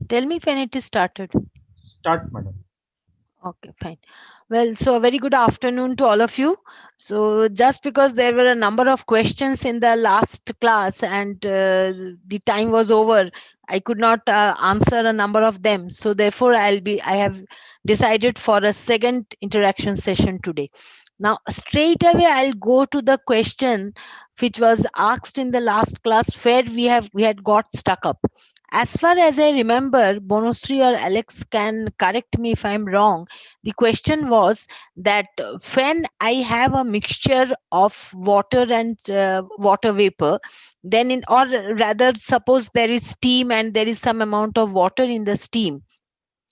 Tell me when it is started. Start, madam. Okay, fine. Well, so a very good afternoon to all of you. So just because there were a number of questions in the last class and the time was over, I could not answer a number of them. So therefore, I have decided for a second interaction session today. Now, straight away, I'll go to the question which was asked in the last class where we had got stuck up. As far as I remember, Bonusri or Alex can correct me if I'm wrong. The question was that when I have a mixture of water and water vapor, then in, or rather suppose there is steam and there is some amount of water in the steam,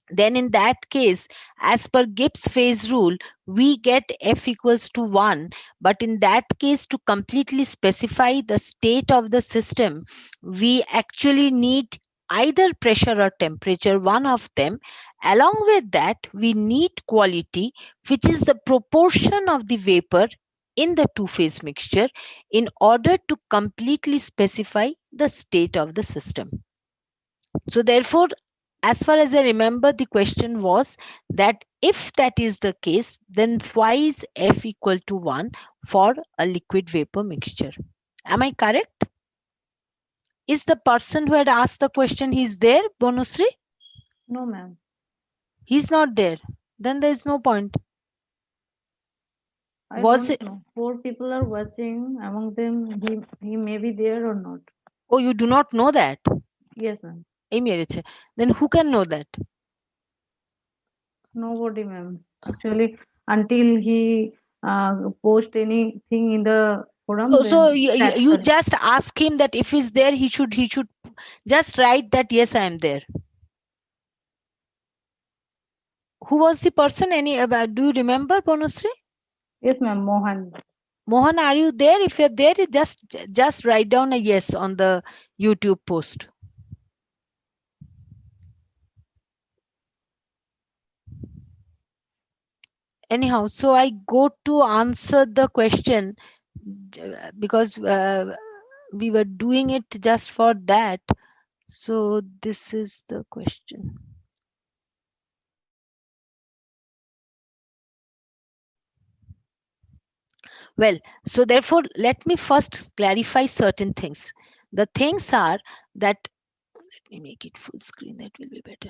then in that case, as per Gibbs phase rule, we get F equals to 1. But in that case, to completely specify the state of the system, we actually need either pressure or temperature, one of them. Along with that, we need quality, which is the proportion of the vapor in the two phase mixture, in order to completely specify the state of the system. So therefore, as far as I remember, the question was that if that is the case, then why is F equal to 1 for a liquid vapor mixture? Am I correct? Is the person who had asked the question, he's there, Bonusri? No, ma'am. He's not there. Then there is no point. I Was don't it? know. Four people are watching. Among them, he may be there or not. Oh, you do not know that? Yes, ma'am. Eh, mere chhe. Then who can know that? Nobody, ma'am. Actually, until he post anything in the forum, So then that's you correct. just ask him that if he's there, he should just write that yes, I am there. Who was the person? Any about? Do you remember, Bonusri? Yes, ma'am. Mohan. Mohan, are you there? If you're there, just write down a yes on the YouTube post. Anyhow, so I go to answer the question because we were doing it just for that. So this is the question. Well, so therefore, let me first clarify certain things. The things are that, let me make it full screen, that will be better.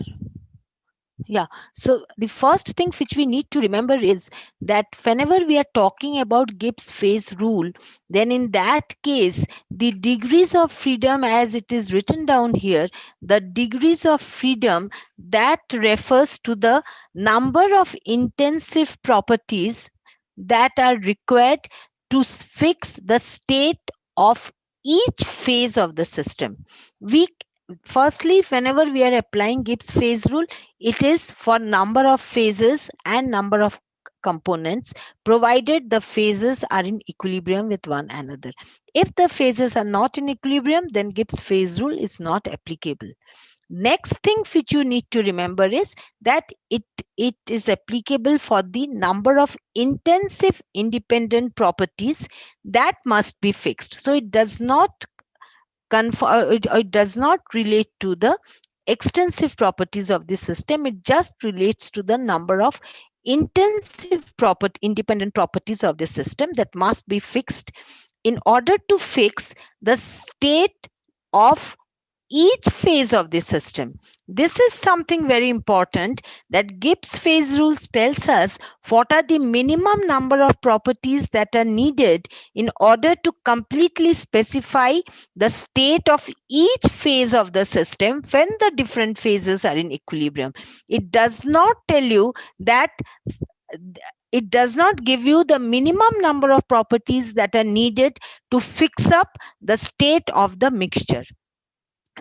Yeah. So the first thing which we need to remember is that whenever we are talking about Gibbs phase rule, then in that case, the degrees of freedom, as it is written down here, the degrees of freedom, that refers to the number of intensive properties that are required to fix the state of each phase of the system. We Firstly, whenever we are applying Gibbs phase rule, it is for number of phases and number of components, provided the phases are in equilibrium with one another. If the phases are not in equilibrium, then Gibbs phase rule is not applicable. Next thing which you need to remember is that it is applicable for the number of intensive independent properties that must be fixed. So it does not it does not relate to the extensive properties of the system. It just relates to the number of independent properties of the system that must be fixed in order to fix the state of each phase of the system. This is something very important, that Gibbs phase rules tells us what are the minimum number of properties that are needed in order to completely specify the state of each phase of the system when the different phases are in equilibrium. It does not tell you that, it does not give you the minimum number of properties that are needed to fix up the state of the mixture.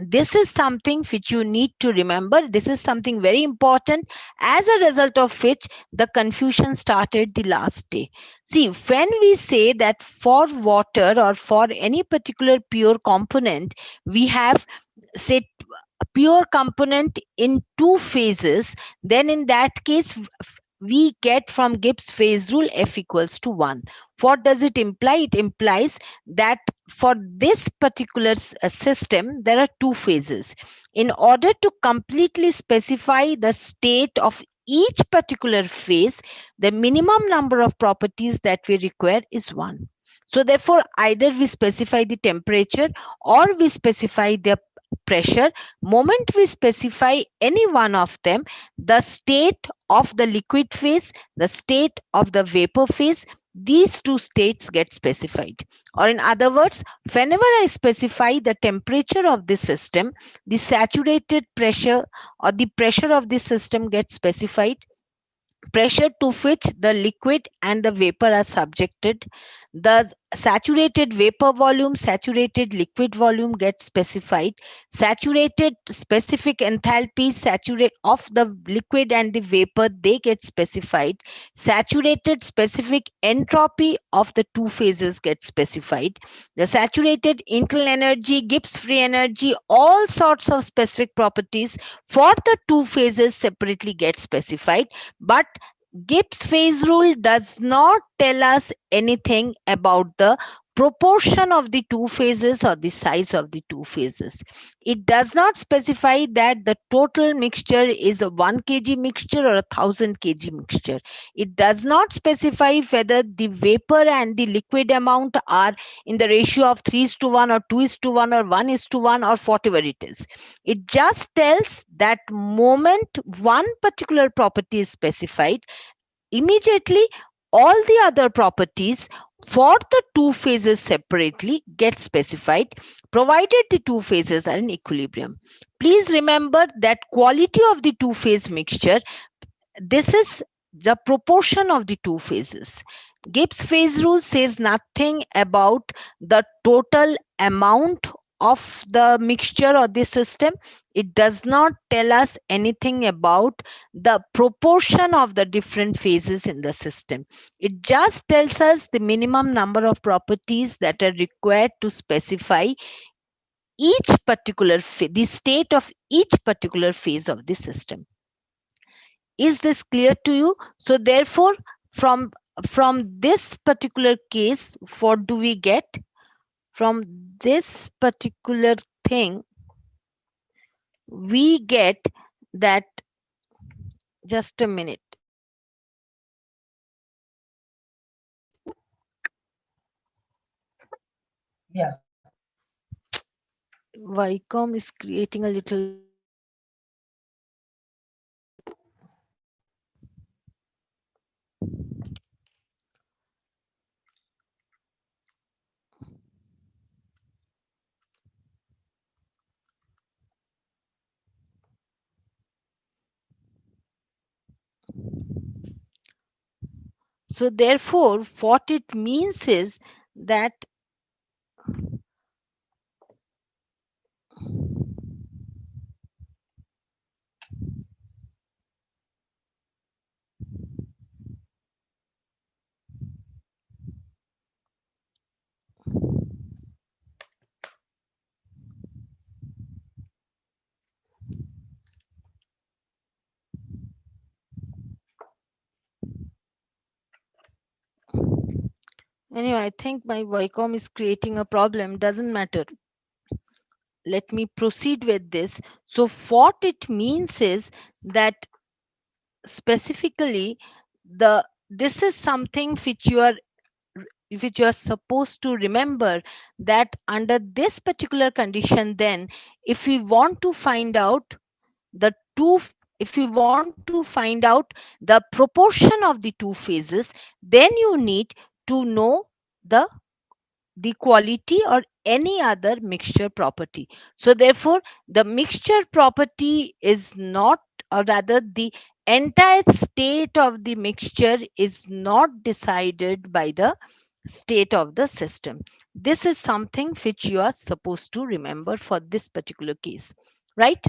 This is something which you need to remember. This is something very important, as a result of which the confusion started the last day. See, when we say that for water or for any particular pure component, we have, say, pure component in two phases, then in that case, we get from Gibbs phase rule F equals to 1. What does it imply? It implies that for this particular system, there are two phases. In order to completely specify the state of each particular phase, the minimum number of properties that we require is one. So, therefore, either we specify the temperature or we specify the pressure. Moment we specify any one of them, the state of the liquid phase, the state of the vapor phase, these two states get specified. Or in other words, whenever I specify the temperature of the system, the saturated pressure or the pressure of the system gets specified, pressure to which the liquid and the vapor are subjected. The saturated vapor volume, saturated liquid volume gets specified. Saturated specific enthalpy saturate of the liquid and the vapor, they get specified. Saturated specific entropy of the two phases get specified. The saturated internal energy, Gibbs free energy, all sorts of specific properties for the two phases separately get specified. But Gibbs phase rule does not tell us anything about the proportion of the two phases or the size of the two phases. It does not specify that the total mixture is a 1 kg mixture or a 1000 kg mixture. It does not specify whether the vapor and the liquid amount are in the ratio of 3 is to 1 or 2 is to 1 or 1 is to 1 or whatever it is. It just tells that moment one particular property is specified, immediately all the other properties for the two phases separately get specified, provided the two phases are in equilibrium. Please remember that quality of the two phase mixture, this is the proportion of the two phases. Gibbs phase rule says nothing about the total amount of the mixture or the system. It does not tell us anything about the proportion of the different phases in the system. It just tells us the minimum number of properties that are required to specify each particular the state of each particular phase of the system. Is this clear to you? So therefore, from this particular case, what do we get? From this particular thing, we get that, just a minute. Yeah. Vicom is creating a little. So therefore, what it means is that, anyway, I think my Vicom is creating a problem. Doesn't matter. Let me proceed with this. So what it means is that specifically, the this is something which you are supposed to remember, that under this particular condition, then if we want to find out the two if we want to find out the proportion of the two phases, then you need to know the quality or any other mixture property. So therefore, the mixture property is not, or rather the entire state of the mixture is not decided by the state of the system. This is something which you are supposed to remember for this particular case, right?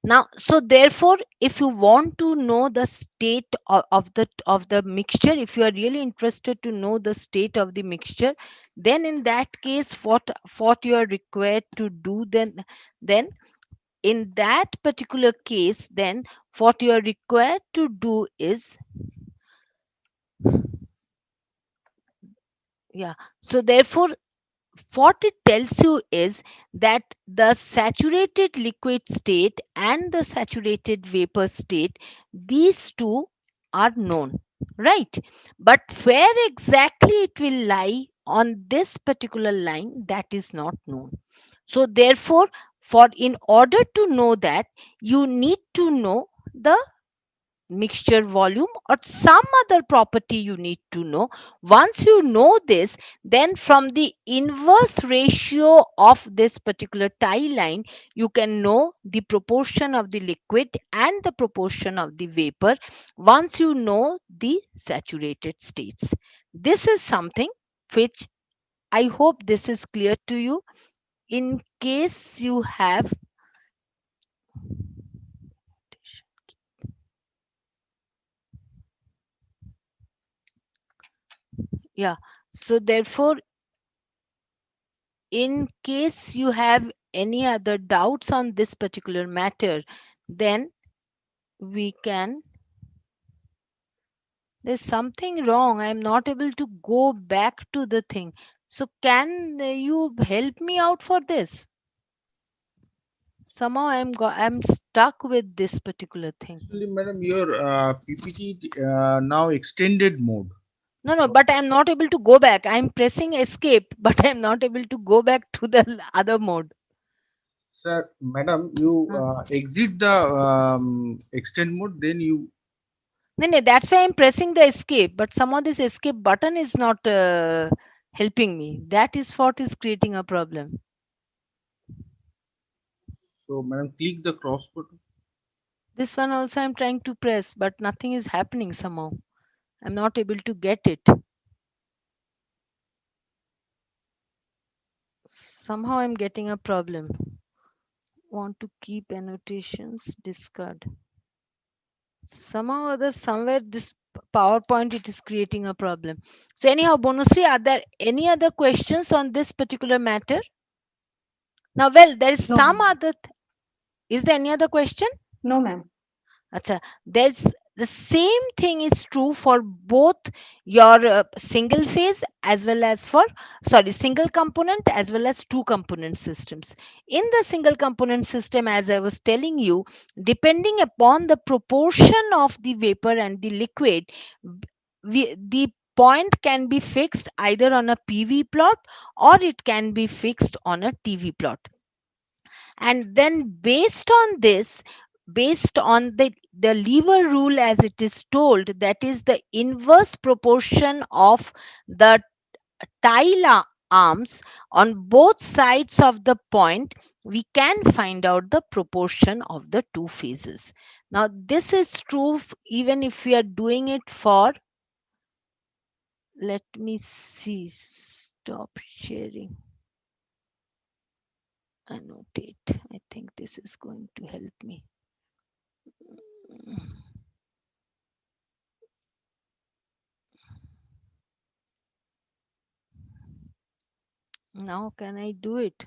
Now, so therefore, if you want to know the state of the mixture, if you are really interested to know the state of the mixture, then in that case, what you are required to do, then in that particular case, then what you are required to do is, yeah. So therefore, what it tells you is that the saturated liquid state and the saturated vapor state, these two are known, right? But where exactly it will lie on this particular line, that is not known. So therefore, for in order to know that, you need to know the mixture volume or some other property you need to know. Once you know this, then from the inverse ratio of this particular tie line, you can know the proportion of the liquid and the proportion of the vapor once you know the saturated states. This is something which I hope this is clear to you. In case you have, yeah, so therefore, in case you have any other doubts on this particular matter, then we can. There's something wrong. I'm not able to go back to the thing. So, can you help me out for this? Somehow I'm stuck with this particular thing. Actually, madam, your PPT now extended mode. No, no, So, but I'm not able to go back. I'm pressing escape, but I'm not able to go back to the other mode. sir, madam, you Huh. exit the extend mode, then you. No, no, that's why I'm pressing the escape. But somehow this escape button is not helping me. That is what is creating a problem. So, madam, click the cross button. This one also I'm trying to press, but nothing is happening somehow. I'm not able to get it. Somehow I'm getting a problem. Want to keep annotations, discard. Somehow or other, somewhere this PowerPoint it is creating a problem. So anyhow, Bonusri, are there any other questions on this particular matter? Now, well, there is No, some other. Is there any other question? no, ma'am. Acha, there's the same thing is true for both your single phase as well as for, sorry, single component as well as two component systems. In the single component system, as I was telling you, depending upon the proportion of the vapor and the liquid, the point can be fixed either on a PV plot or it can be fixed on a TV plot. And then based on this, based on the lever rule, as it is told, that is the inverse proportion of the arms on both sides of the point, we can find out the proportion of the two phases. Now this is true even if we are doing it for, let me see, stop sharing, annotate. I think this is going to help me. Now can I do it?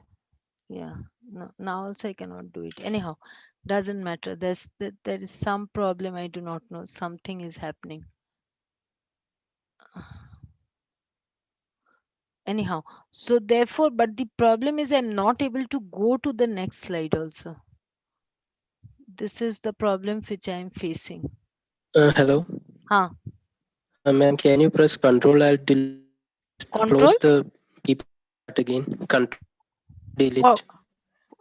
Yeah. No, now also I cannot do it. Anyhow, doesn't matter. There is some problem I do not know. Something is happening. Anyhow, so therefore, but the problem is I'm not able to go to the next slide also. This is the problem which I am facing. Hello. Huh. Ma'am, can you press Control Alt Delete and close Control? the PPT part again? Control Alt Delete. Wha-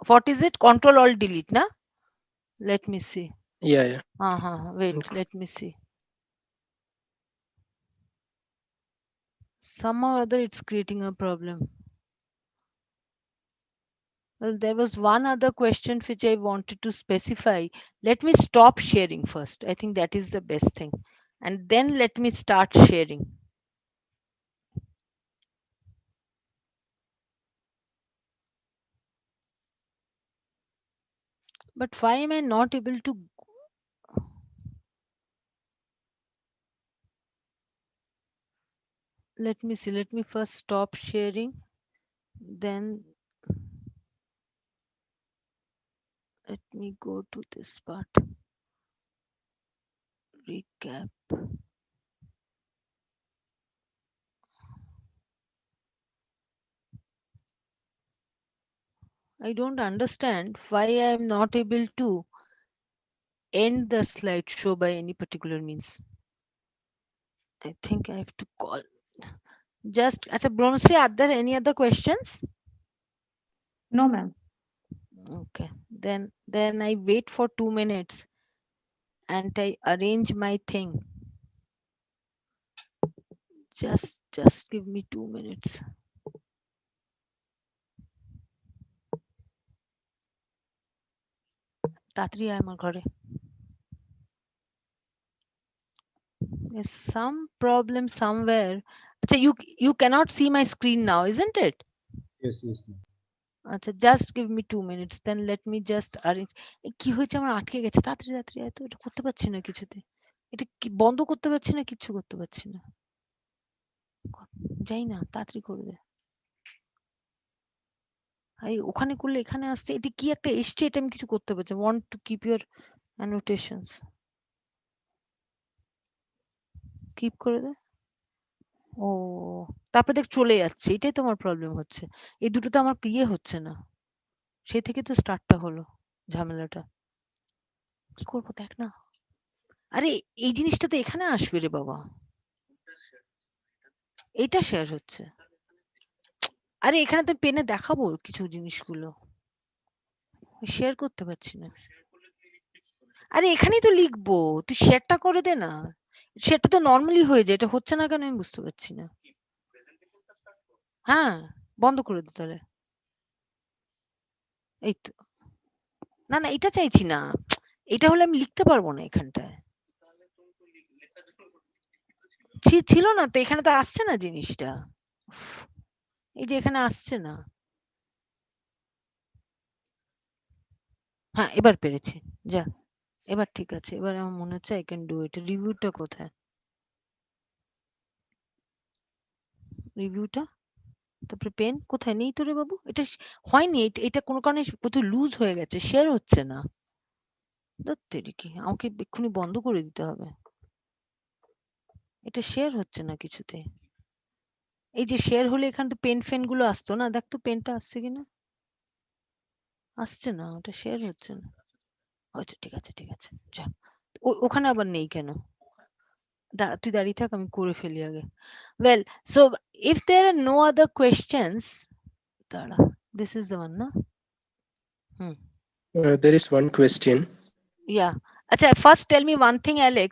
What is it? Control Alt Delete, na? Let me see. Yeah, yeah. Wait, let me see. Somehow or other it's creating a problem. Well, there was one other question which I wanted to specify. Let me stop sharing first. I think that is the best thing. And then let me start sharing. But why am I not able to? Let me see. Let me first stop sharing. Then let me go to this part. Recap. I don't understand why I am not able to end the slideshow by any particular means. I think I have to call. Just, acha, Bronze, are there any other questions? No, ma'am. Okay, then I wait for 2 minutes and I arrange my thing. Just give me 2 minutes. তাড়াতাড়ি আয় আমার ঘরে। There's some problem somewhere. Acha, you cannot see my screen now, isn't it? Yes, yes, ma'am. আচ্ছা, just give me 2 minutes, then let me just arrange. কি হয়েছে, আমার আটকে গেছে, তাড়াতাড়ি তাড়াতাড়ি এত এটা করতে পারছি না কিছুতে, এটা কি বন্ধ করতে পারছি না, কিচ্ছু করতে পারছি না, যাই না, তাড়াতাড়ি করে দে। আরে ওখানে করলে এখানে আসছে, এটা কি একটা এসছে, এটা আমি কিছু করতে পারছি। want to keep your annotations, keep করে দে। ও, তারপরে দেখ চলে যাচ্ছে, এটাই তোমার প্রবলেম হচ্ছে। এই দুটো তো আমার ইয়ে হচ্ছে না, সেই থেকে তো স্টার্টটা হলো ঝামেলাটা। কি করবো দেখ না। আরে এই জিনিসটা তো এখানে আসবে রে বাবা, এইটা শেয়ার হচ্ছে। আরে এখানে তো পেনে দেখাবো কিছু জিনিসগুলো, শেয়ার করতে পারছি না। আরে এখানেই তো লিখবো, তুই শেয়ারটা করে দে না। সেটা তো নর্মালি হয়ে যায়, এটা হচ্ছে না কেন আমি বুঝতে পারছি না। হ্যাঁ, বন্ধ করে দে তাহলে। এই তো, না না এটা চাইছি না, এটা হলে আমি লিখতে পারবো না এখানটায়। ছিল না তো, এখানে তো আসছে না জিনিসটা, এই যে এখানে আসছে না। হ্যাঁ এবার পেরেছি, যা এবার ঠিক আছে, এবার আমার মনে হচ্ছে আই ক্যান ডু ইট। রিভিউটা কোথায়, রিভিউটা, তারপরে পেন কোথায়, নেই তো রে বাবু, এটা হয়নি, এটা কোনো কারণে প্রচুর লুজ হয়ে গেছে, শেয়ার হচ্ছে না। কি আমাকে এক্ষুনি বন্ধ করে দিতে হবে, এটা শেয়ার হচ্ছে না কিছুতে। এই যে শেয়ার হলে এখানে তো পেন ফেন গুলো আসতো না, দেখ তো পেনটা আসছে কিনা, আসছে না, ওটা শেয়ার হচ্ছে না। হয়তো ঠিক আছে ঠিক আছে, যা। ওখানে আবার নেই কেন, তুই দাঁড়িয়ে থাক, আমি করে ফেলি আগে। Well, so if there are no other questions, দাঁড়া, this is the one, না? There is one question. Yeah. Acha, first tell me one thing, Alex.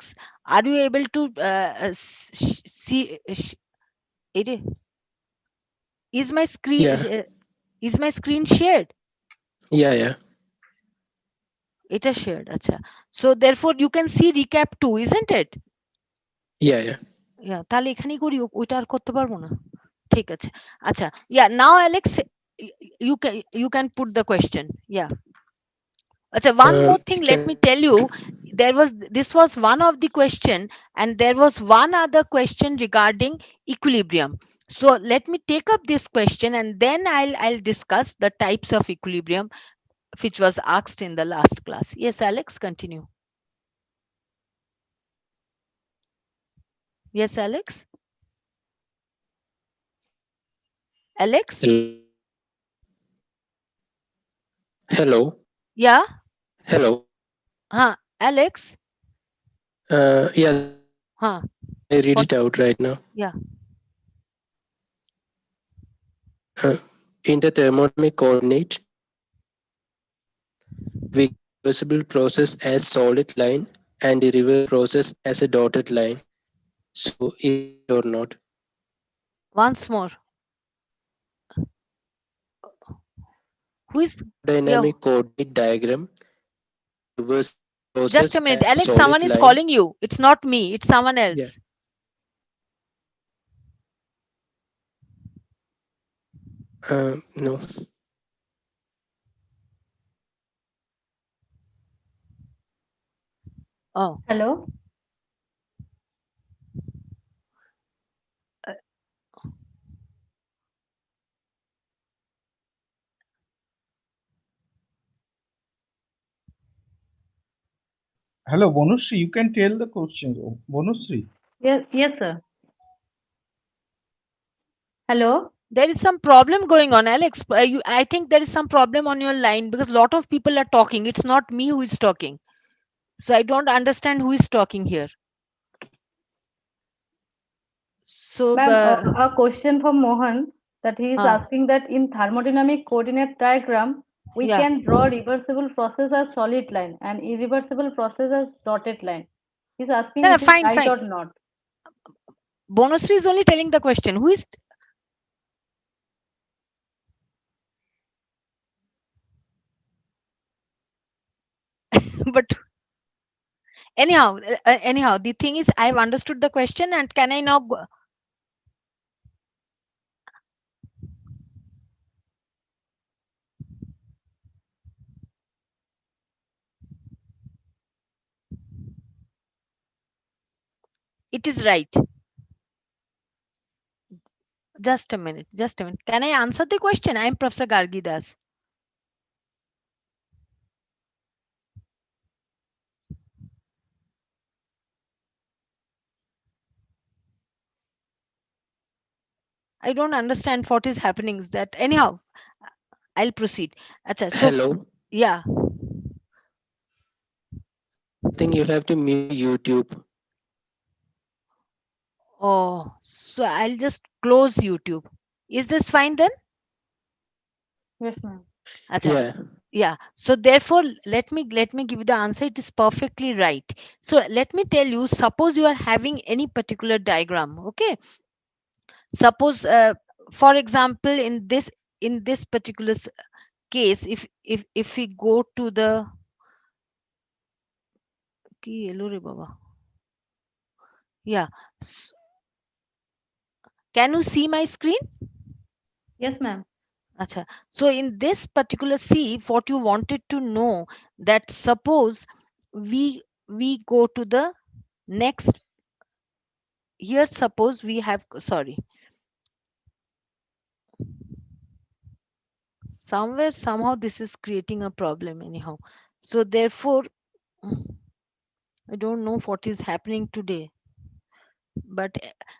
Are you able to see? Ere, is my screen Yeah, is my screen shared? yeah. It is shared. Acha. So therefore you can see recap too, isn't it? Yeah. Yeah. তাহলে এখানেই করি, ওইটা আর করতে পারবো না। ঠিক আছে। আচ্ছা, yeah, now Alex, you can put the question. Yeah. Acha, one more thing, let me tell you, this was one of the question, and there was one other question regarding equilibrium. So let me take up this question, and then I'll discuss the types of equilibrium which was asked in the last class. Yes, Alex, continue. Yes, Alex. Alex. Hello. Yeah. Hello. Alex. Yeah. I read it out right now. Yeah. In the thermodynamic coordinate, we reversible process as solid line and the reverse process as a dotted line. So is it or not? Once more. Who is Dynamic coordinate diagram, reverse process just a minute, as Alex, solid someone is line. calling you. It's not me, it's someone else. Yeah. No. Oh. Hello. Hello, Bonusri, you can tell the question. Bonusri. Yes, sir. Hello. There is some problem going on, Alex. I think there is some problem on your line because a lot of people are talking. It's not me who is talking. So I don't understand who is talking here. So, Ma'am, a question from Mohan, that he is uh, asking that in thermodynamic coordinate diagram, we yeah. can draw reversible process as solid line and irreversible process as dotted line. He's asking Yeah, it is fine, right fine. or not. Bonusri is only telling the question. Who is, but anyhow, the thing is, I've understood the question, and can I now go? It is right. Just a minute. Just a minute. Can I answer the question? I'm Professor Gargi Das. I don't understand what is happening. Is that anyhow? I'll proceed. Acha, so Hello. yeah. I think you have to mute YouTube. Oh, so I'll just close YouTube. Is this fine then? Yes, ma'am. Acha. Yeah. Yeah. So therefore, let me give you the answer. It is perfectly right. So let me tell you. Suppose you are having any particular diagram. Okay. Suppose, for example, in this particular case, if we go to the কি এলো রে বাবা? Yeah. S- Can you see my screen? Yes, ma'am. Acha. So in this particular, see what you wanted to know, that suppose we go to the next. Here suppose we have, sorry, somewhere somehow this is creating a problem anyhow. So therefore, I don't know what is happening today. But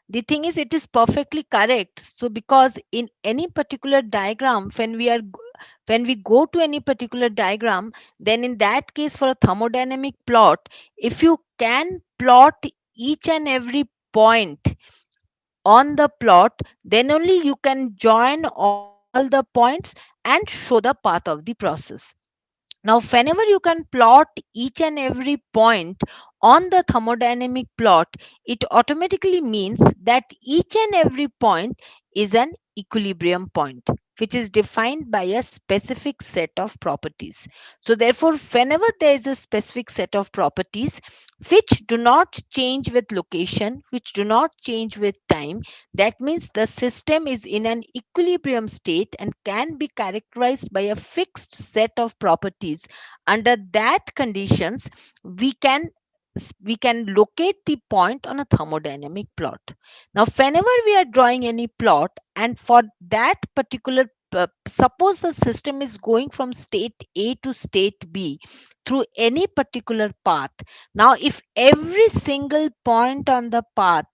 the thing is, it is perfectly correct. So because in any particular diagram, when we go to any particular diagram, then in that case, for a thermodynamic plot, if you can plot each and every point on the plot, then only you can join all the points and show the path of the process. Now, whenever you can plot each and every point on the thermodynamic plot, it automatically means that each and every point is an equilibrium point, which is defined by a specific set of properties. So, therefore, whenever there is a specific set of properties which do not change with location, which do not change with time, that means the system is in an equilibrium state and can be characterized by a fixed set of properties. Under that conditions, we can we can locate the point on a thermodynamic plot. Now, whenever we are drawing any plot, and for that particular suppose the system is going from state A to state B through any particular path. Now, if every single point on the path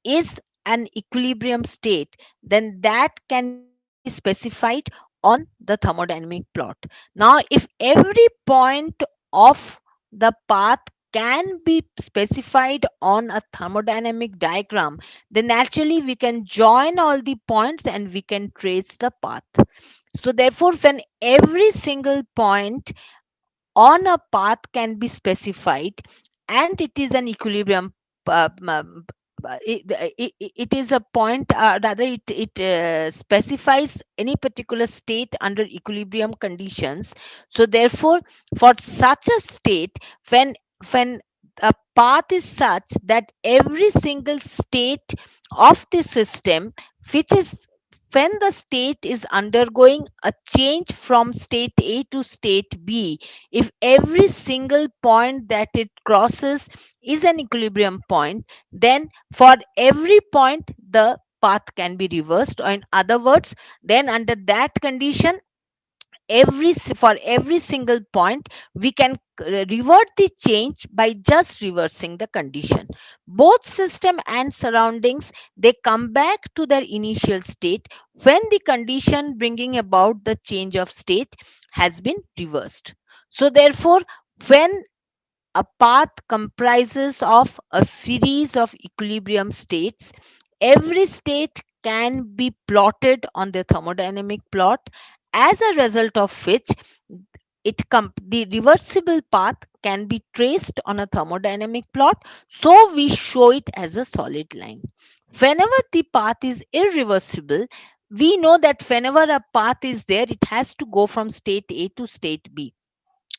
is an equilibrium state, then that can be specified on the thermodynamic plot. Now, if every point of the path can be specified on a thermodynamic diagram, then naturally we can join all the points and we can trace the path. So, therefore, when every single point on a path can be specified and it is an equilibrium, it is a point, rather it specifies any particular state under equilibrium conditions. So therefore, for such a state, when a path is such that every single state of the system, which is when the state is undergoing a change from state A to state B, if every single point that it crosses is an equilibrium point, then for every point the path can be reversed, or in other words, then under that condition, for every single point, we can revert the change by just reversing the condition. Both system and surroundings, they come back to their initial state when the condition bringing about the change of state has been reversed. So therefore, when a path comprises of a series of equilibrium states. Every state can be plotted on the thermodynamic plot, as a result of which the reversible path can be traced on a thermodynamic plot. So we show it as a solid line. Whenever the path is irreversible, we know that whenever a path is there, it has to go from state A to state B.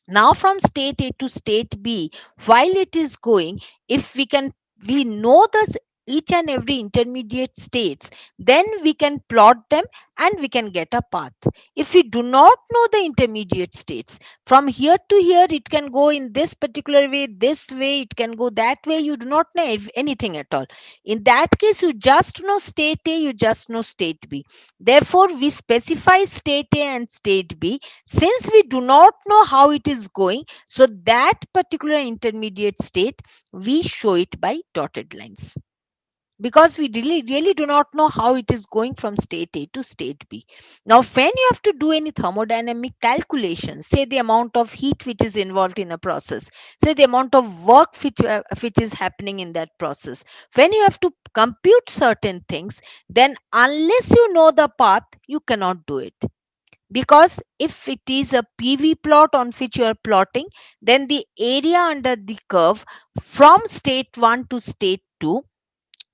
Now from state A to state B, while it is going, if we know this each and every intermediate states, then we can plot them and we can get a path. If we do not know the intermediate states, from here to here it can go in this particular way, this way, it can go that way, you do not know anything at all. In that case, you just know state A, you just know state B. Therefore we specify state A and state B, since we do not know how it is going. So that particular intermediate state, we show it by dotted lines, because we really do not know how it is going from state A to state B. Now when you have to do any thermodynamic calculation, say the amount of heat which is involved in a process, say the amount of work which is happening in that process, when you have to compute certain things, then unless you know the path, you cannot do it. Because if it is a PV plot on which you are plotting, then the area under the curve from state 1 to state 2,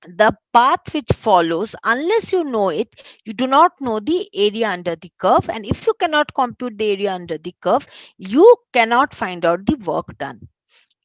the path which follows, unless you know it, you do not know the area under the curve. And if you cannot compute the area under the curve, you cannot find out the work done.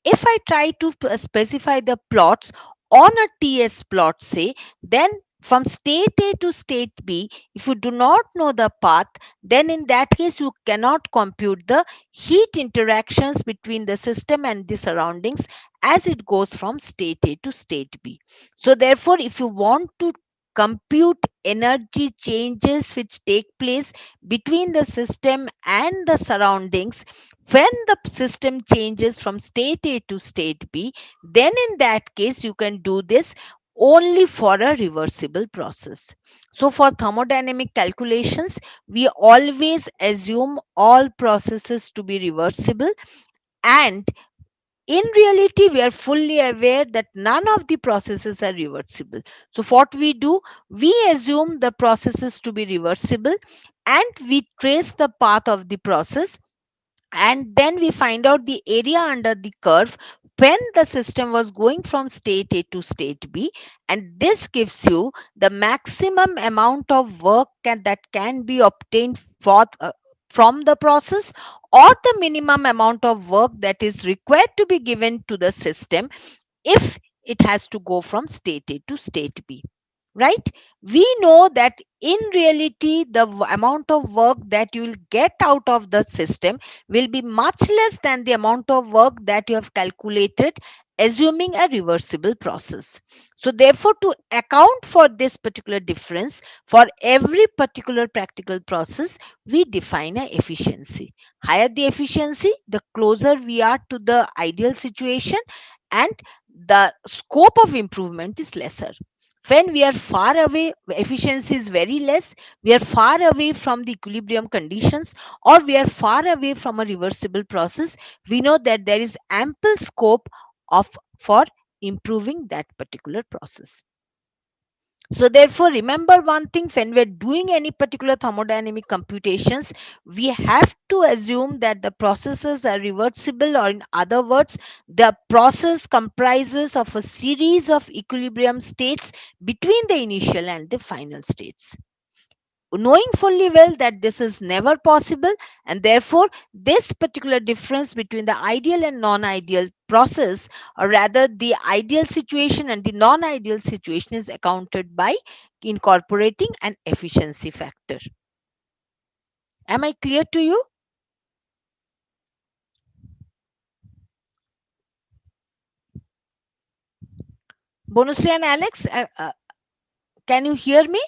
If I try to specify the plots on a TS plot, say, then from state A to state B, if you do not know the path, then in that case you cannot compute the heat interactions between the system and the surroundings as it goes from state A to state B. So therefore, if you want to compute energy changes which take place between the system and the surroundings, when the system changes from state A to state B, then in that case you can do this only for a reversible process. So for thermodynamic calculations, we always assume all processes to be reversible, and in reality we are fully aware that none of the processes are reversible. So what we do, we assume the processes to be reversible and we trace the path of the process, and then we find out the area under the curve when the system was going from state A to state B, and this gives you the maximum amount of work that can be obtained from the process, or the minimum amount of work that is required to be given to the system if it has to go from state A to state B. Right? We know that in reality, the amount of work that you will get out of the system will be much less than the amount of work that you have calculated, assuming a reversible process. So therefore, to account for this particular difference for every particular practical process, we define a efficiency. Higher the efficiency, the closer we are to the ideal situation, and the scope of improvement is lesser. When we are far away, efficiency is very less, we are far away from the equilibrium conditions, or we are far away from a reversible process, we know that there is ample scope of for improving that particular process. So therefore, remember one thing, when we're doing any particular thermodynamic computations, we have to assume that the processes are reversible, or in other words, the process comprises of a series of equilibrium states between the initial and the final states. Knowing fully well that this is never possible, and therefore this particular difference between the ideal and non-ideal process, or rather the ideal situation and the non-ideal situation, is accounted by incorporating an efficiency factor. Am I clear to you? Bonusri and Alex, can you hear me?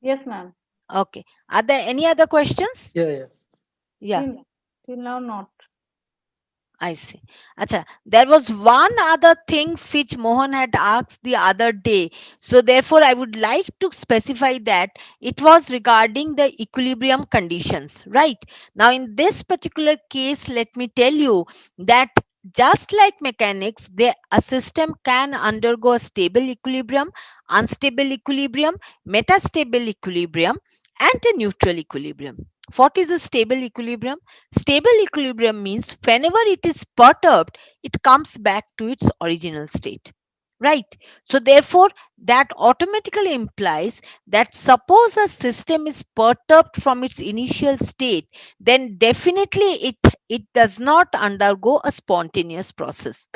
Yes, ma'am. Okay. Are there any other questions? Yeah, yeah. Yeah. Till now not. I see. Acha, there was one other thing which Mohan had asked the other day. So therefore, I would like to specify that it was regarding the equilibrium conditions, right? Now, in this particular case, let me tell you that just like mechanics, a system can undergo a stable equilibrium, unstable equilibrium, metastable equilibrium, and a neutral equilibrium. What is a stable equilibrium? Stable equilibrium means whenever it is perturbed, it comes back to its original state. Right. So, therefore, that automatically implies that suppose a system is perturbed from its initial state, then definitely it does not undergo a spontaneous process.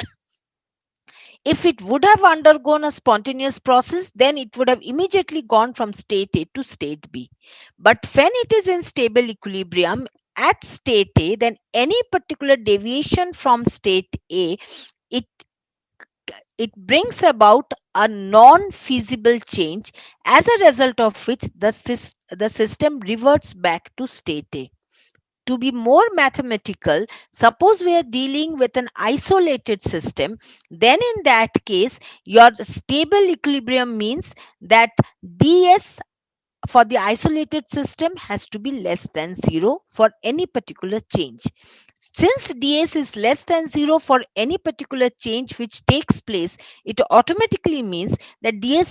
If it would have undergone a spontaneous process, then it would have immediately gone from state A to state B. But when it is in stable equilibrium at state A, then any particular deviation from state A, it it brings about a non-feasible change, as a result of which the system reverts back to state A. To be more mathematical, suppose we are dealing with an isolated system, then in that case, your stable equilibrium means that ds for the isolated system has to be less than 0 for any particular change. Since ds is less than 0 for any particular change which takes place, it automatically means that the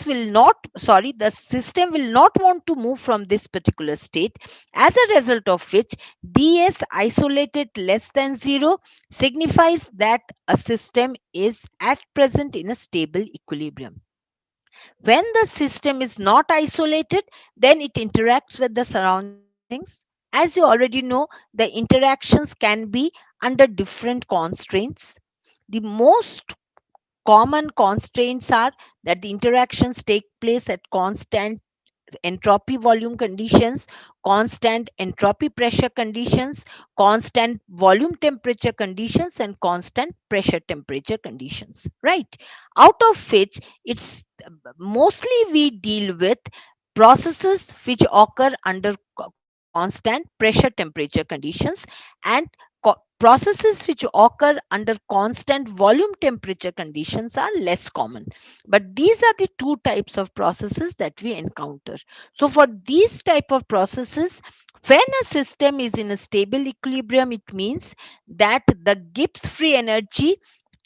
system will not want to move from this particular state, as a result of which ds isolated less than 0 signifies that a system is at present in a stable equilibrium. When the system is not isolated, then it interacts with the surroundings. As you already know, the interactions can be under different constraints. The most common constraints are that the interactions take place at constant entropy volume conditions, constant entropy pressure conditions, constant volume temperature conditions, and constant pressure temperature conditions, right? Out of which it's mostly we deal with processes which occur under constant pressure temperature conditions, and processes which occur under constant volume temperature conditions are less common. But these are the two types of processes that we encounter. So for these type of processes, when a system is in a stable equilibrium, it means that the Gibbs free energy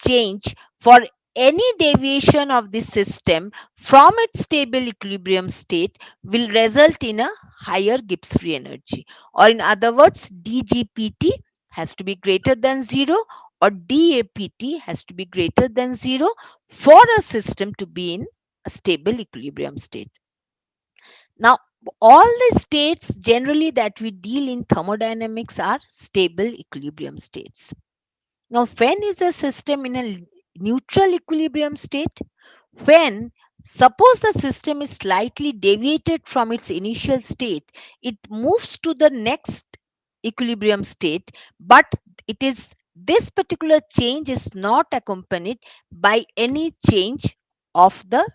change for any deviation of the system from its stable equilibrium state will result in a higher Gibbs free energy, or in other words, dgpt has to be greater than 0, or DAPT has to be greater than 0 for a system to be in a stable equilibrium state. Now, all the states generally that we deal in thermodynamics are stable equilibrium states. Now, when is a system in a neutral equilibrium state? When suppose the system is slightly deviated from its initial state, it moves to the next equilibrium state, but it is this particular change is not accompanied by any change of the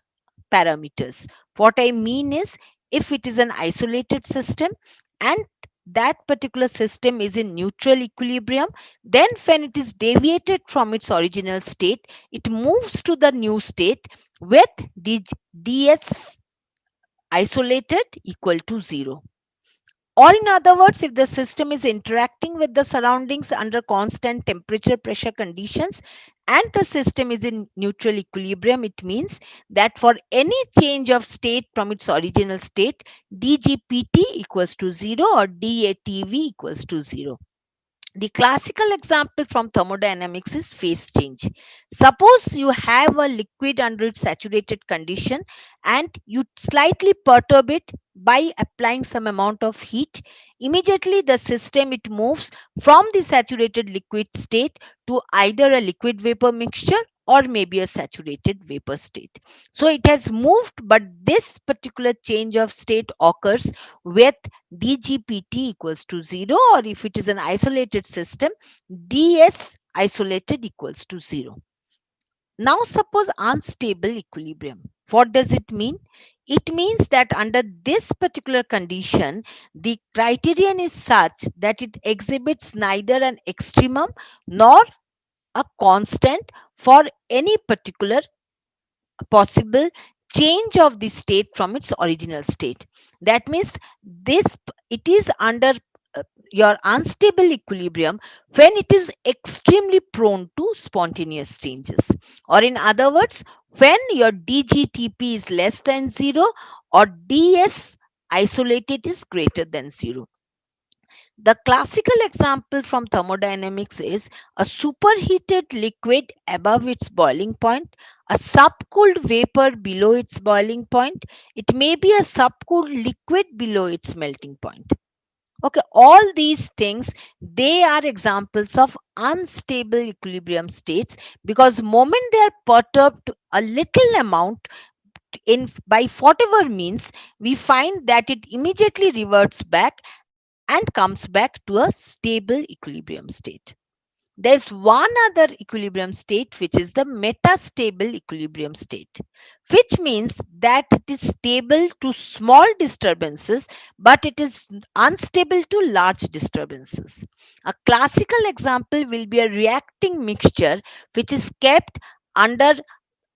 parameters. What I mean is, if it is an isolated system and that particular system is in neutral equilibrium, then when it is deviated from its original state, it moves to the new state with ds isolated equal to 0. Or in other words, if the system is interacting with the surroundings under constant temperature pressure conditions and the system is in neutral equilibrium, it means that for any change of state from its original state, dgpt equals to 0 or datv equals to 0. The classical example from thermodynamics is phase change. Suppose you have a liquid under its saturated condition and you slightly perturb it by applying some amount of heat. Immediately the system it moves from the saturated liquid state to either a liquid vapor mixture or maybe a saturated vapor state. So it has moved, but this particular change of state occurs with dgpt equals to 0, or if it is an isolated system, ds isolated equals to 0. Now suppose unstable equilibrium. What does it mean? It means that under this particular condition, the criterion is such that it exhibits neither an extremum nor a constant for any particular possible change of the state from its original state. That means this it is under your unstable equilibrium when it is extremely prone to spontaneous changes, or in other words, when your dgtp is less than 0 or ds isolated is greater than 0. The classical example from thermodynamics is a superheated liquid above its boiling point, a subcooled vapor below its boiling point. It may be a subcooled liquid below its melting point. Okay, all these things, they are examples of unstable equilibrium states, because moment they are perturbed a little amount in by whatever means, we find that it immediately reverts back and comes back to a stable equilibrium state. There's one other equilibrium state, which is the metastable equilibrium state, which means that it is stable to small disturbances, but it is unstable to large disturbances. A classical example will be a reacting mixture which is kept under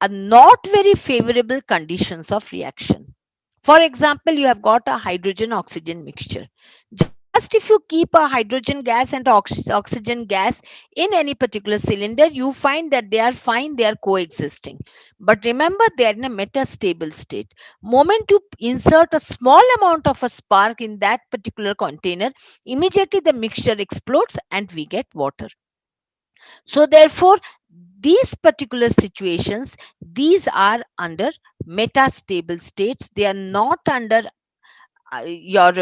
a not very favorable conditions of reaction. For example, you have got a hydrogen oxygen mixture. Just if you keep a hydrogen gas and oxygen gas in any particular cylinder, you find that they are fine, they are coexisting. But remember, they are in a metastable state. Moment you insert a small amount of a spark in that particular container, immediately the mixture explodes and we get water. So therefore, these particular situations, these are under metastable states. They are not under your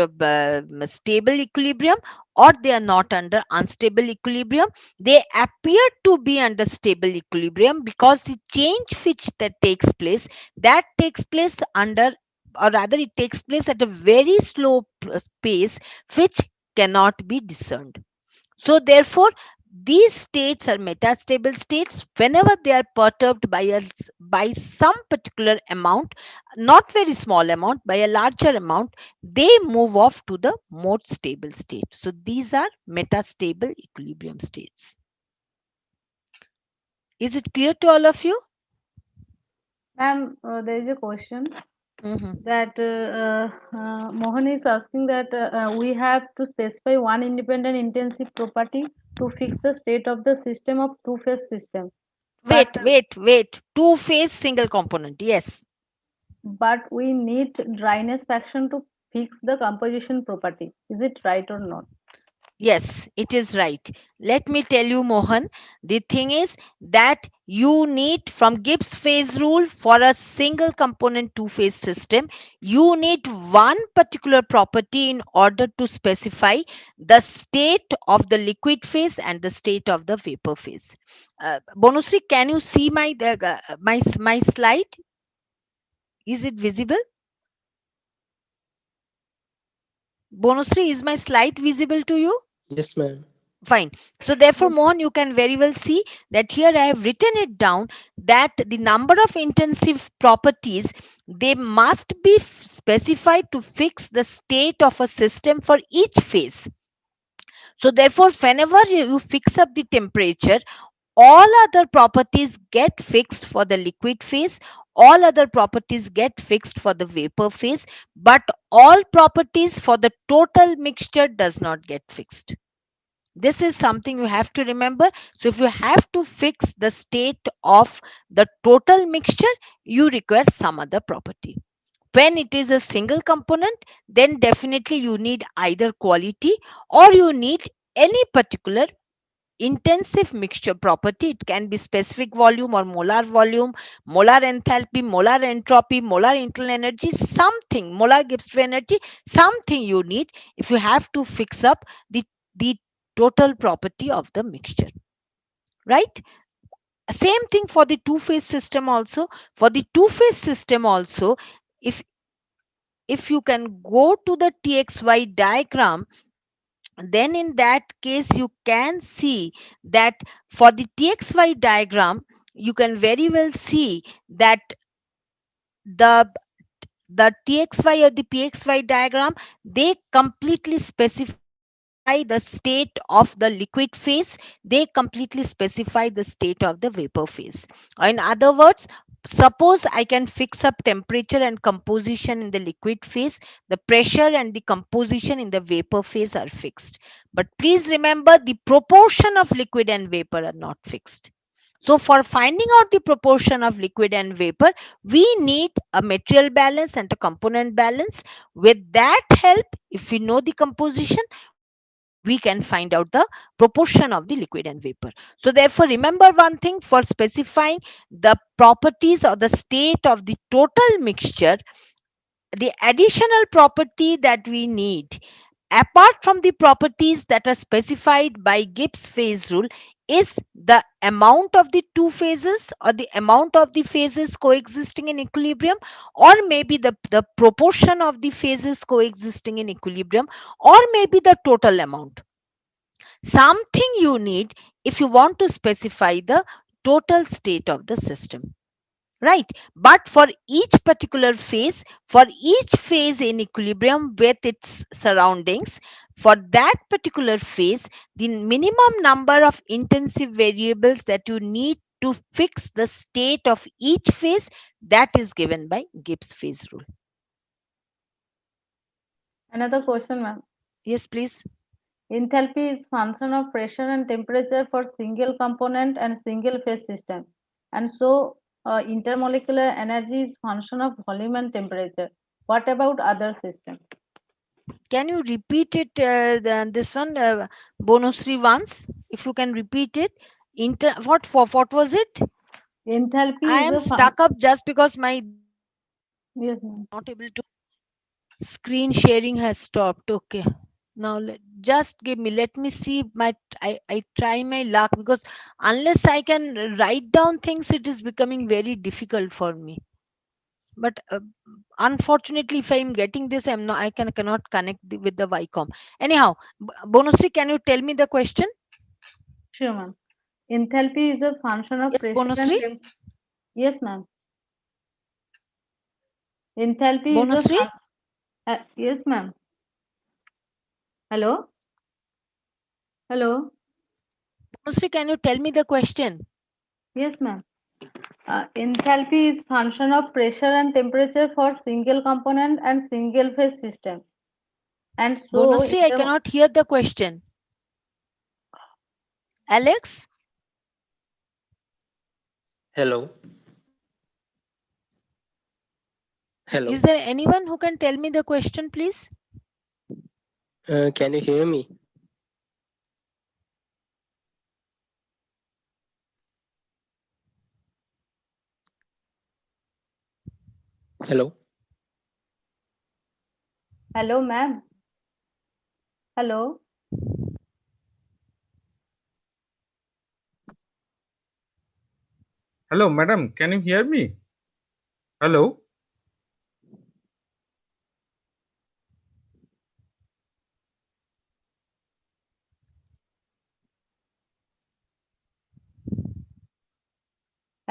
stable equilibrium, or they are not under unstable equilibrium. They appear to be under stable equilibrium because the change which that takes place under, or rather it takes place at a very slow pace, which cannot be discerned. So therefore, these states are metastable states whenever they are perturbed by some particular amount, not very small amount, by a larger amount, they move off to the more stable state. So these are metastable equilibrium states. Is it clear to all of you? Ma'am, there is a question Mhm. that Mohan is asking that we have to specify one independent intensive property to fix the state of the system of two-phase system. But Wait. Two phase single component. Yes. we need dryness fraction to fix the composition property. Is it right or not? Yes, it is right. Let me tell you, Mohan, the thing is that you need, from Gibbs phase rule, for a single component two phase system, you need one particular property in order to specify the state of the liquid phase and the state of the vapor phase. Bonusri, can you see my slide? Is it visible? Bonusri, is my slide visible to you? Yes, ma'am. Fine. So therefore, Mohan, you can very well see that here I have written it down that the number of intensive properties, they must be specified to fix the state of a system for each phase. So therefore, whenever you fix up the temperature, all other properties get fixed for the liquid phase, all other properties get fixed for the vapor phase, but all properties for the total mixture does not get fixed. This is something you have to remember. So if you have to fix the state of the total mixture, you require some other property. When it is a single component, then definitely you need either quality or you need any particular intensive mixture property. It can be specific volume or molar enthalpy, molar entropy, molar internal energy, something, molar Gibbs energy, something you need if you have to fix up the total property of the mixture, right? Same thing for the two phase system also. For the two phase system also, if you can go to the txy diagram, then in that case you can see that for the txy diagram, you can very well see that the txy or the pxy diagram, they completely specify the state of the liquid phase, they completely specify the state of the vapor phase. In other words, suppose I can fix up temperature and composition in the liquid phase, the pressure and the composition in the vapor phase are fixed, but please remember the proportion of liquid and vapor are not fixed. So for finding out the proportion of liquid and vapor, we need a material balance and a component balance. With that help, if we know the composition, we can find out the proportion of the liquid and vapor. So therefore, remember one thing: for specifying the properties or the state of the total mixture, the additional property that we need, apart from the properties that are specified by Gibbs phase rule, is the amount of the two phases or the amount of the phases coexisting in equilibrium, or maybe the proportion of the phases coexisting in equilibrium, or maybe the total amount. Something you need if you want to specify the total state of the system, right? But for each particular phase, for each phase in equilibrium with its surroundings, for that particular phase, the minimum number of intensive variables that you need to fix the state of each phase, that is given by Gibbs phase rule. Another question, ma'am. Yes, please. Enthalpy is function of pressure and temperature for single component and single phase system. And so intermolecular energy is function of volume and temperature. What about other system? Can you repeat it, this one, Bonusri, once? If you can repeat it. What was it? Enthalpy I is am a stuck up just because my this one is not able to, yes, ma'am. screen sharing has stopped. Okay. Now just give me, let me see my, I try my luck, because unless I can write down things, it is becoming very difficult for me. But unfortunately, if I'm getting this, cannot connect with the Vicom. Anyhow, Bonusri, can you tell me the question? Sure, ma'am. Enthalpy is a function of Yes, pressure and Bonusri. yes, ma'am. Enthalpy is a Bonusri. yes, ma'am. Hello, hello. Bonusri, can you tell me the question? Yes, ma'am. Enthalpy is function of pressure and temperature for single component and single phase system. And so, Bonusri, I cannot hear the question. Alex, Hello. Hello. is there anyone who can tell me the question, please? Can you hear me? Hello. hello, ma'am. Hello, Hello, madam. Can you hear me? Hello.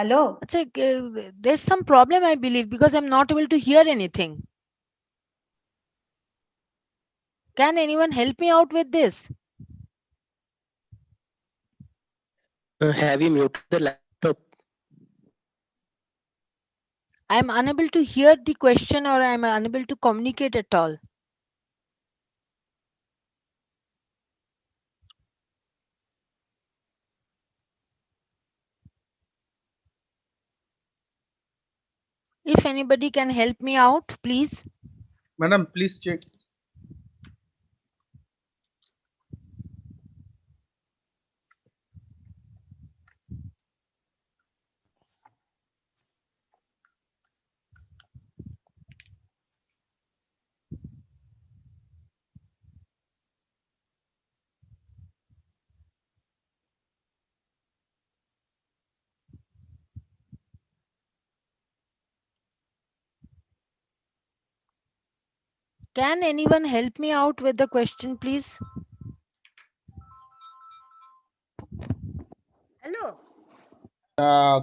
hello. It's like, there's some problem, I believe, because I'm not able to hear anything. Can anyone help me out with this? Have you muted the laptop? I'm unable to hear the question, or I'm unable to communicate at all. If anybody can help me out, please. Madam, please check. Can anyone help me out with the question, please? Hello.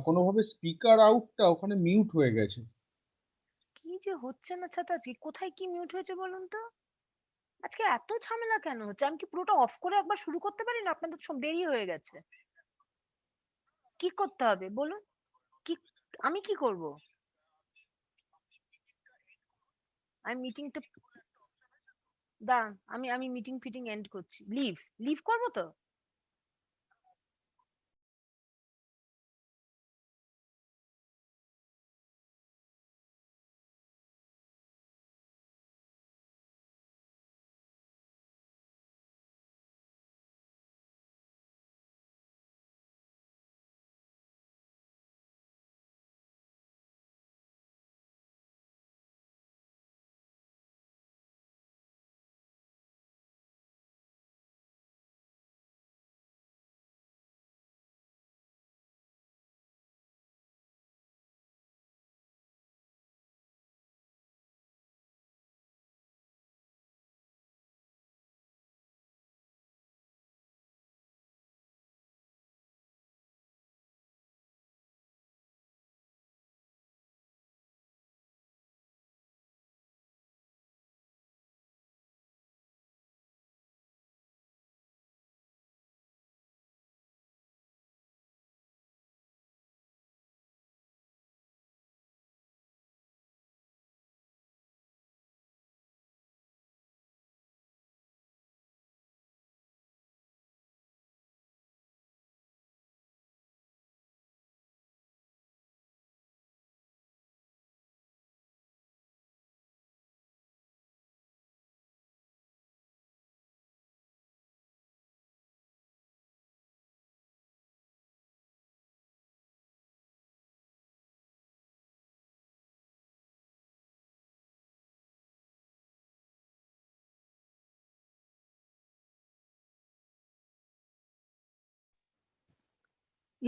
কোনোভাবে speaker আউটটা ওখানে mute হয়ে গেছে। যে হচ্ছে না ছাতাজি, কোথায় কি mute হয়েছে বলুন তো? আজকে এত ঝামেলা কেন হচ্ছে? আমি কি পুরোটা অফ করে একবার শুরু করতে পারি না? আপনাদের সব দেরি হয়ে গেছে। কি করতে হবে বলুন? কি আমি কি করব? আমি মিটিংটা দাঁড়ান, আমি মিটিং ফিটিং এন্ড করছি। লিভ করব তো?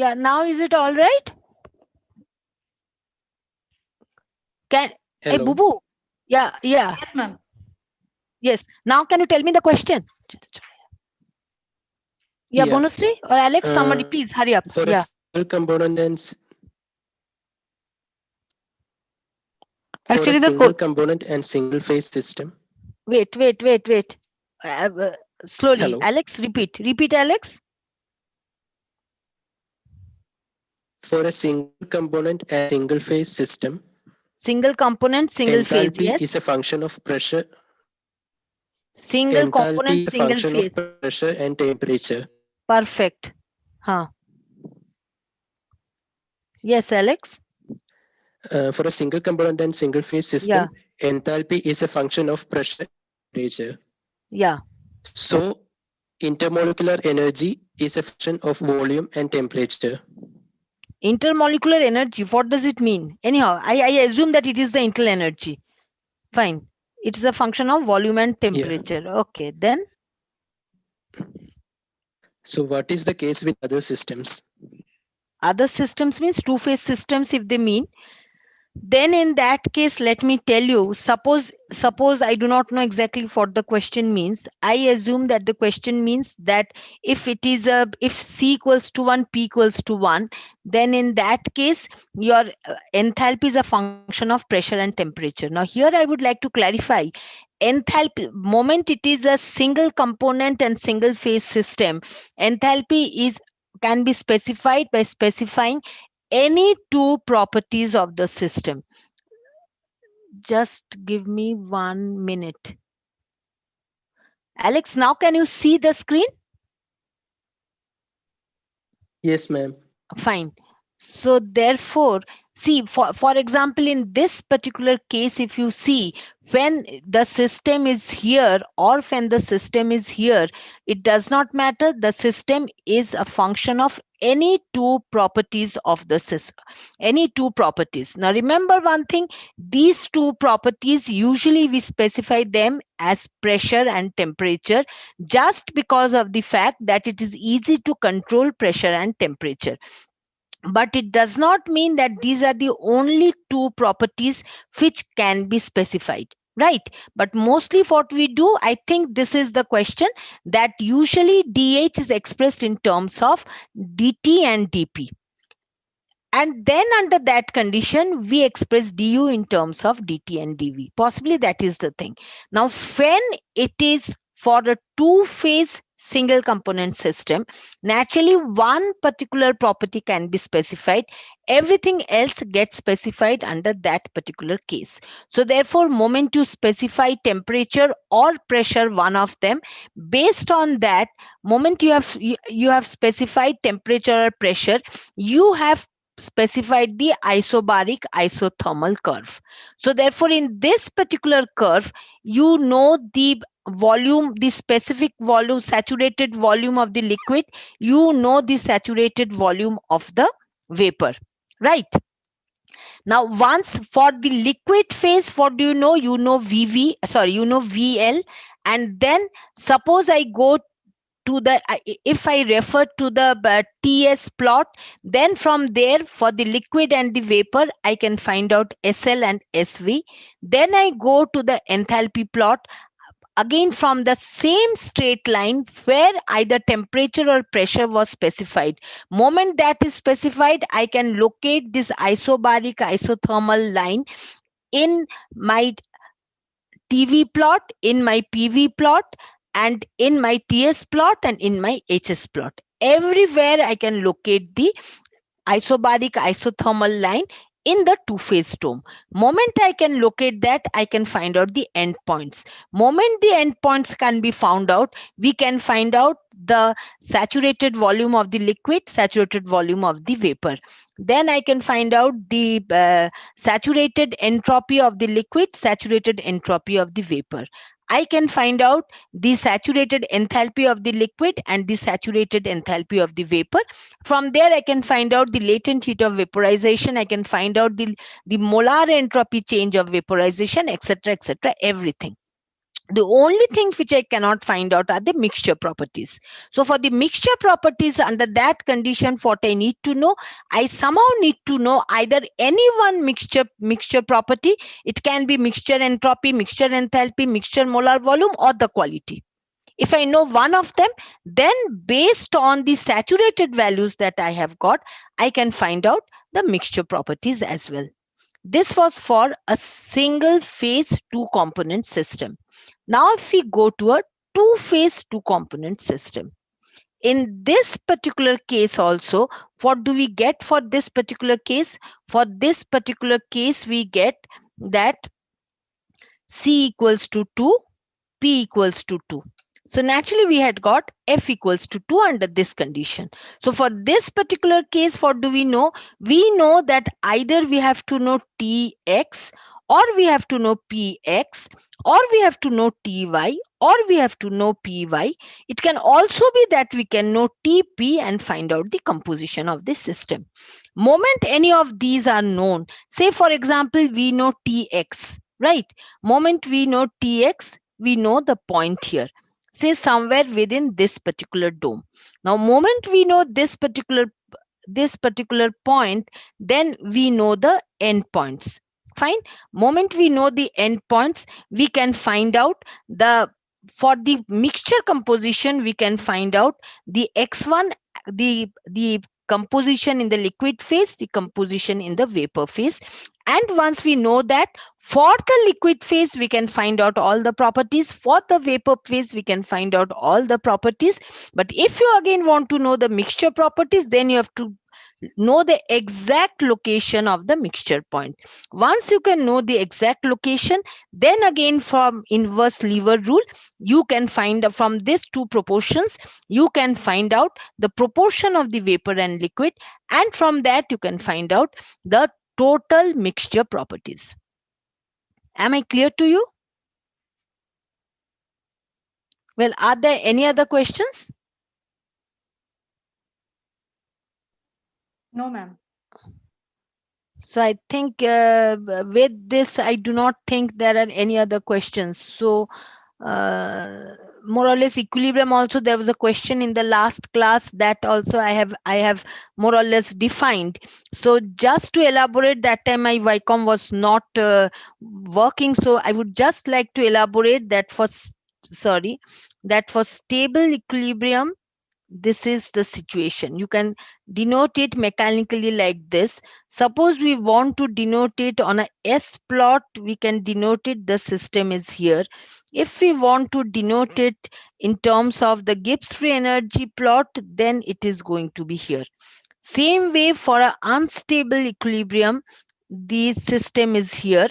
Yeah, now is it all right? Can hey Hello. Bubu? Yeah. Yes, ma'am. Yes. Now can you tell me the question? Yeah, Yeah. Bonusri or Alex, somebody Uh, please hurry up. For a Yeah. single component and for a Actually, single component and single phase system. wait. Slowly. Hello. Alex, repeat, Alex. For a single component and single phase system, Single component, single phase. enthalpy Yes. is a function of pressure. Single Enthalpy component, is a single function phase. of pressure and temperature. Perfect. Huh. Yes, Alex. For a single component and single phase system, Yeah. enthalpy is a function of pressure and temperature. Yeah. So, intermolecular energy is a function of volume and temperature. Intermolecular energy. What does it mean? Anyhow, I assume that it is the internal energy. Fine. It's a function of volume and temperature. Yeah. Okay. Then So, what is the case with other systems? other systems means two-phase systems if they mean. Then in that case, let me tell you, suppose I do not know exactly what the question means. I assume that the question means that if it is if C equals to 1, P equals to 1, then in that case your enthalpy is a function of pressure and temperature. Now here I would like to clarify, enthalpy moment it is a single component and single phase system, enthalpy is can be specified by specifying any two properties of the system. Just give me 1 minute. Alex, now can you see the screen? Yes, ma'am. Fine. So therefore, see, for example, in this particular case, if you see, when the system is here or when the system is here, it does not matter. The system is a function of any two properties of the system, any two properties. Now remember one thing, these two properties, usually we specify them as pressure and temperature just because of the fact that it is easy to control pressure and temperature. But it does not mean that these are the only two properties which can be specified, right? But mostly what we do, I think this is the question, that usually dH is expressed in terms of dt and dp. And then under that condition, we express du in terms of dt and dv. Possibly that is the thing. Now, when it is for a two-phase single component system, naturally one particular property can be specified. Everything else gets specified under that particular case. So therefore, moment you specify temperature or pressure, one of them, based on that, moment you have specified temperature or pressure, you have specified the isobaric isothermal curve. So therefore, in this particular curve, you know the volume, the specific volume, saturated volume of the liquid, you know the saturated volume of the vapor, right? Now, once for the liquid phase, what do you know? You know VV, sorry, you know VL. And then suppose I go to the, if I refer to the TS plot, then from there for the liquid and the vapor, I can find out SL and SV. Then I go to the enthalpy plot, again from the same straight line where either temperature or pressure was specified. Moment that is specified, I can locate this isobaric isothermal line in my TV plot, in my PV plot, and in my TS plot, and in my HS plot. Everywhere I can locate the isobaric isothermal line in the two-phase dome. Moment I can locate that, I can find out the endpoints. Moment the endpoints can be found out, we can find out the saturated volume of the liquid, saturated volume of the vapor. Then I can find out the saturated entropy of the liquid, saturated entropy of the vapor. I can find out the saturated enthalpy of the liquid and the saturated enthalpy of the vapor. From there, I can find out the latent heat of vaporization. I can find out the molar entropy change of vaporization, etc., everything. The only thing which I cannot find out are the mixture properties. So for the mixture properties, under that condition, what I need to know, I somehow need to know either any one mixture property. It can be mixture entropy, mixture enthalpy, mixture molar volume, or the quality. If I know one of them, then based on the saturated values that I have got, I can find out the mixture properties as well. This was for a single phase two component system. Now, if we go to a two phase two component system, in this particular case also, what do we get for this particular case? For this particular case, we get that C equals to 2, P equals to 2. So naturally we had got F equals to 2 under this condition. So for this particular case, what do we know? We know that either we have to know Tx, or we have to know Px, or we have to know Ty, or we have to know Py. It can also be that we can know Tp and find out the composition of the system. Moment any of these are known, say for example, we know Tx, right? Moment we know Tx, we know the point here, say somewhere within this particular dome. Now, moment we know this particular point, then we know the endpoints. Fine. Moment we know the endpoints, we can find out the, for the mixture composition, we can find out the x1, the composition in the liquid phase, the composition in the vapor phase. And once we know that, for the liquid phase, we can find out all the properties. For the vapor phase, we can find out all the properties. But if you again want to know the mixture properties, then you have to know the exact location of the mixture point. Once you can know the exact location, then again from inverse lever rule, you can find from these two proportions, you can find out the proportion of the vapor and liquid, and from that you can find out the total mixture properties. Am I clear to you? Well, are there any other questions? No, ma'am. So I think with this, I do not think there are any other questions. So more or less equilibrium also, there was a question in the last class that also I have more or less defined. So just to elaborate, that time my Vicom was not working. So I would just like to elaborate that for, sorry, that for stable equilibrium, this is the situation. You can denote it mechanically like this. Suppose we want to denote it on a S plot, we can denote it, the system is here. If we want to denote it in terms of the Gibbs free energy plot, then it is going to be here. Same way for an unstable equilibrium, the system is here,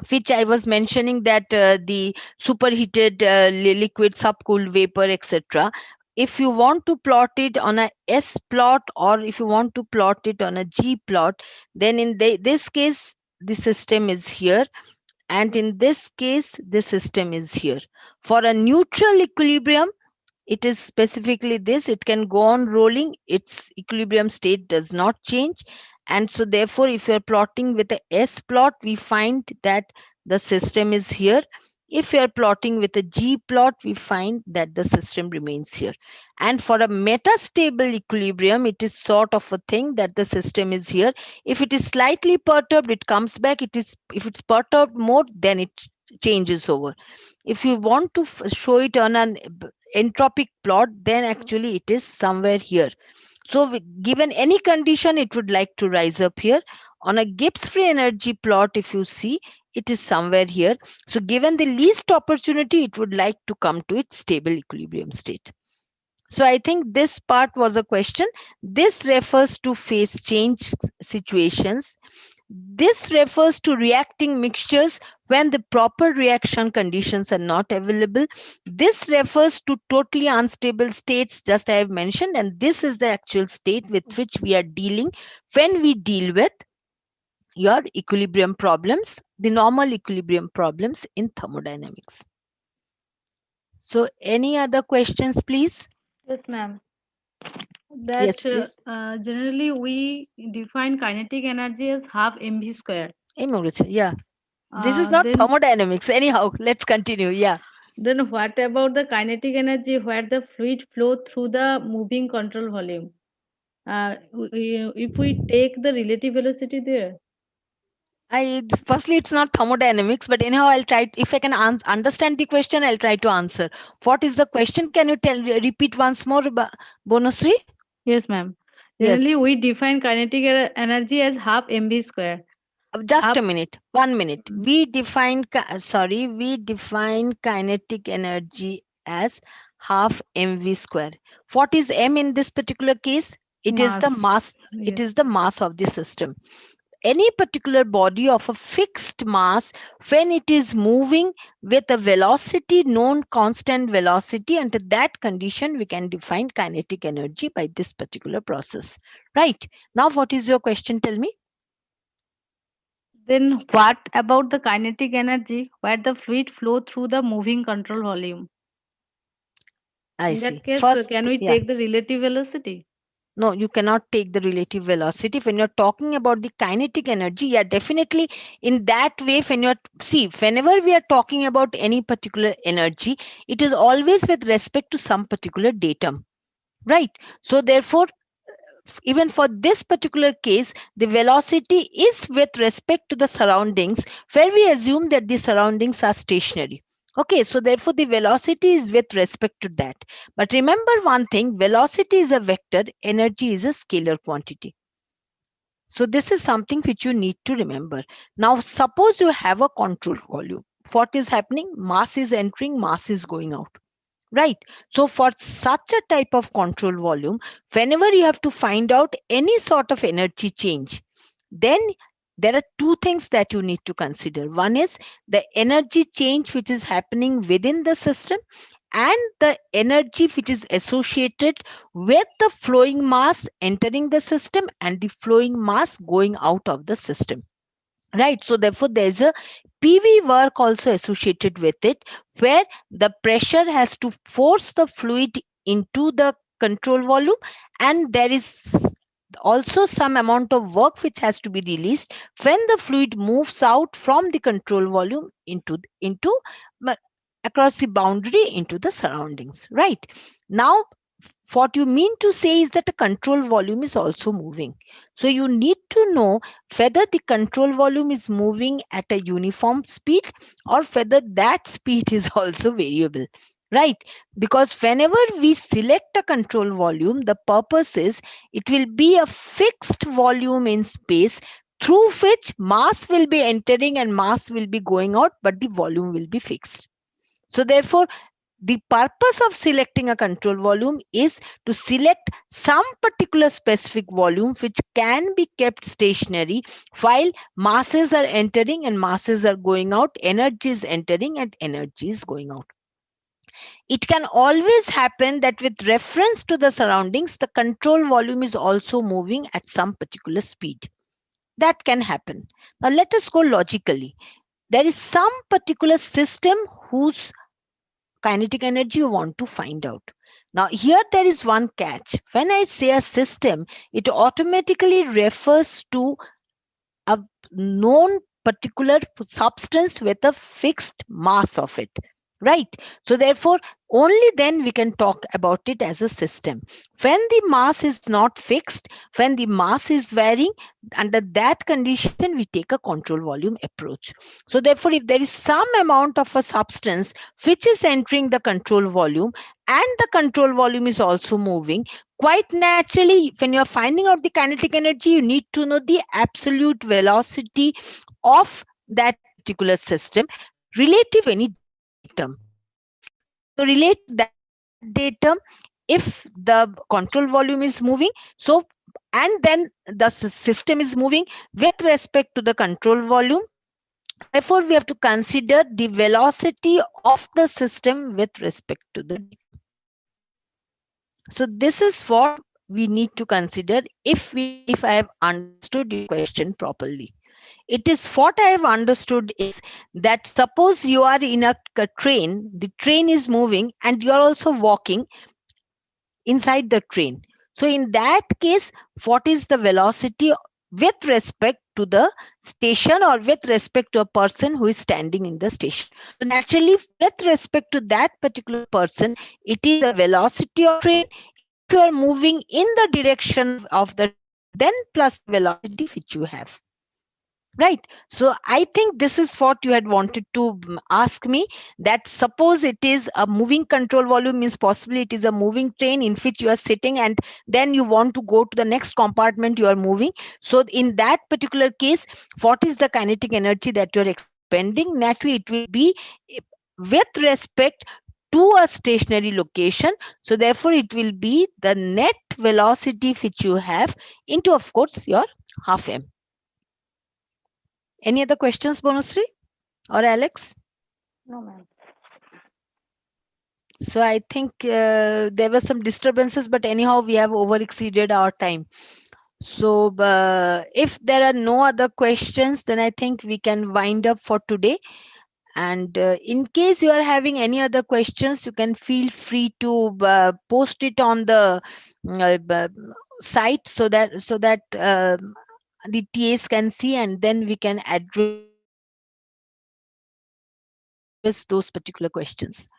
which I was mentioning that the superheated liquid, subcooled vapor, etc. If you want to plot it on a S plot or if you want to plot it on a G plot, then in this case, the system is here. And in this case, the system is here. For a neutral equilibrium, it is specifically this, it can go on rolling, its equilibrium state does not change. And so therefore, if you're plotting with a S plot, we find that the system is here. If you're plotting with a G plot, we find that the system remains here. And for a metastable equilibrium, it is sort of a thing that the system is here. If it is slightly perturbed, it comes back. If it's perturbed more, then it changes over. If you want to show it on an entropic plot, then actually it is somewhere here. So given any condition, it would like to rise up here. On a Gibbs free energy plot, if you see, it is somewhere here. So given the least opportunity, it would like to come to its stable equilibrium state. So I think this part was a question. This refers to phase change situations. This refers to reacting mixtures when the proper reaction conditions are not available. This refers to totally unstable states, just I have mentioned, and this is the actual state with which we are dealing when we deal with your equilibrium problems, the normal equilibrium problems in thermodynamics. So any other questions, please? Yes, ma'am. Yes, That please. generally we define kinetic energy as half mv square. Hey, Mauritius, yeah. This is not Then thermodynamics. Anyhow, let's continue. Yeah. then what about the kinetic energy where the fluid flow through the moving control volume? If we take the relative velocity there. Firstly, it's not thermodynamics, but anyhow, I'll try. If I can understand the question, I'll try to answer. What is the question? Can you repeat once more, Bonusri? Yes, ma'am. Yes. Generally, we define kinetic energy as half mv square. Just Half. a minute. 1 minute. We define kinetic energy as half mv square. What is m in this particular case? It is the Mass. mass. It Yes. is the mass of the system. Any particular body of a fixed mass, when it is moving with a velocity known constant velocity, under that condition we can define kinetic energy by this particular process, right? Now what is your question, tell me? Then what about the kinetic energy where the fluid flow through the moving control volume? I In see. that case, First, can we yeah. take the relative velocity? No, you cannot take the relative velocity. When you're talking about the kinetic energy, yeah, definitely in that way, when you're, see, whenever we are talking about any particular energy, it is always with respect to some particular datum, right? So therefore, even for this particular case, the velocity is with respect to the surroundings, where we assume that the surroundings are stationary. Okay, so therefore the velocity is with respect to that. But remember one thing, velocity is a vector, energy is a scalar quantity. So this is something which you need to remember. Now, suppose you have a control volume. What is happening? Mass is entering, mass is going out. Right. So for such a type of control volume, whenever you have to find out any sort of energy change, then there are two things that you need to consider. One is the energy change which is happening within the system, and the energy which is associated with the flowing mass entering the system and the flowing mass going out of the system. Right. So therefore, there's a PV work also associated with it, where the pressure has to force the fluid into the control volume, and there is also some amount of work which has to be released when the fluid moves out from the control volume into ma- across the boundary into the surroundings. Right. Now, what you mean to say is that the control volume is also moving. So you need to know whether the control volume is moving at a uniform speed or whether that speed is also variable. right? Because whenever we select a control volume, the purpose is it will be a fixed volume in space through which mass will be entering and mass will be going out, but the volume will be fixed. So therefore, the purpose of selecting a control volume is to select some particular specific volume which can be kept stationary while masses are entering and masses are going out, energy is entering and energy is going out. It can always happen that with reference to the surroundings, the control volume is also moving at some particular speed. That can happen. Now let us go logically. There is some particular system whose kinetic energy you want to find out. Now, here there is one catch. When I say a system, it automatically refers to a known particular substance with a fixed mass of it, right? So therefore, only then we can talk about it as a system. When the mass is not fixed, when the mass is varying, under that condition we take a control volume approach. So therefore, if there is some amount of a substance which is entering the control volume and the control volume is also moving, quite naturally, when you're finding out the kinetic energy, you need to know the absolute velocity of that particular system relative to any datum. So relate to that datum, if the control volume is moving, so and then the system is moving with respect to the control volume, therefore we have to consider the velocity of the system with respect to the datum. So this is what we need to consider if I have understood your question properly. It is what I have understood is that suppose you are in a train, the train is moving and you are also walking inside the train. So in that case, what is the velocity with respect to the station or with respect to a person who is standing in the station? So naturally, with respect to that particular person, it is the velocity of train. If you are moving in the direction of the train, then plus the velocity which you have. Right. So I think this is what you had wanted to ask me, that suppose it is a moving control volume, means possibly it is a moving train in which you are sitting and then you want to go to the next compartment you are moving. So in that particular case, what is the kinetic energy that you are expending? Naturally, it will be with respect to a stationary location. So therefore, it will be the net velocity which you have into, of course, your half m. Any other questions, Bonusri or Alex? No, ma'am. So I think there were some disturbances, but anyhow, we have over exceeded our time. So if there are no other questions, then I think we can wind up for today. And in case you are having any other questions, you can feel free to post it on the site so that the TAs can see, and then we can address those particular questions.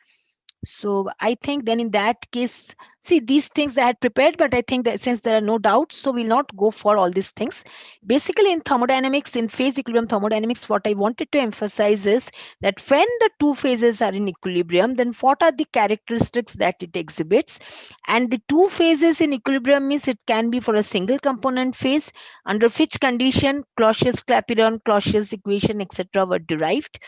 So I think then in that case, see, these things I had prepared, but I think that since there are no doubts, so we'll not go for all these things. Basically, in thermodynamics, in phase equilibrium thermodynamics, what I wanted to emphasize is that when the two phases are in equilibrium, then what are the characteristics that it exhibits? And the two phases in equilibrium means it can be for a single component phase, under which condition Clausius-Clapeyron, Clausius equation, etc. were derived.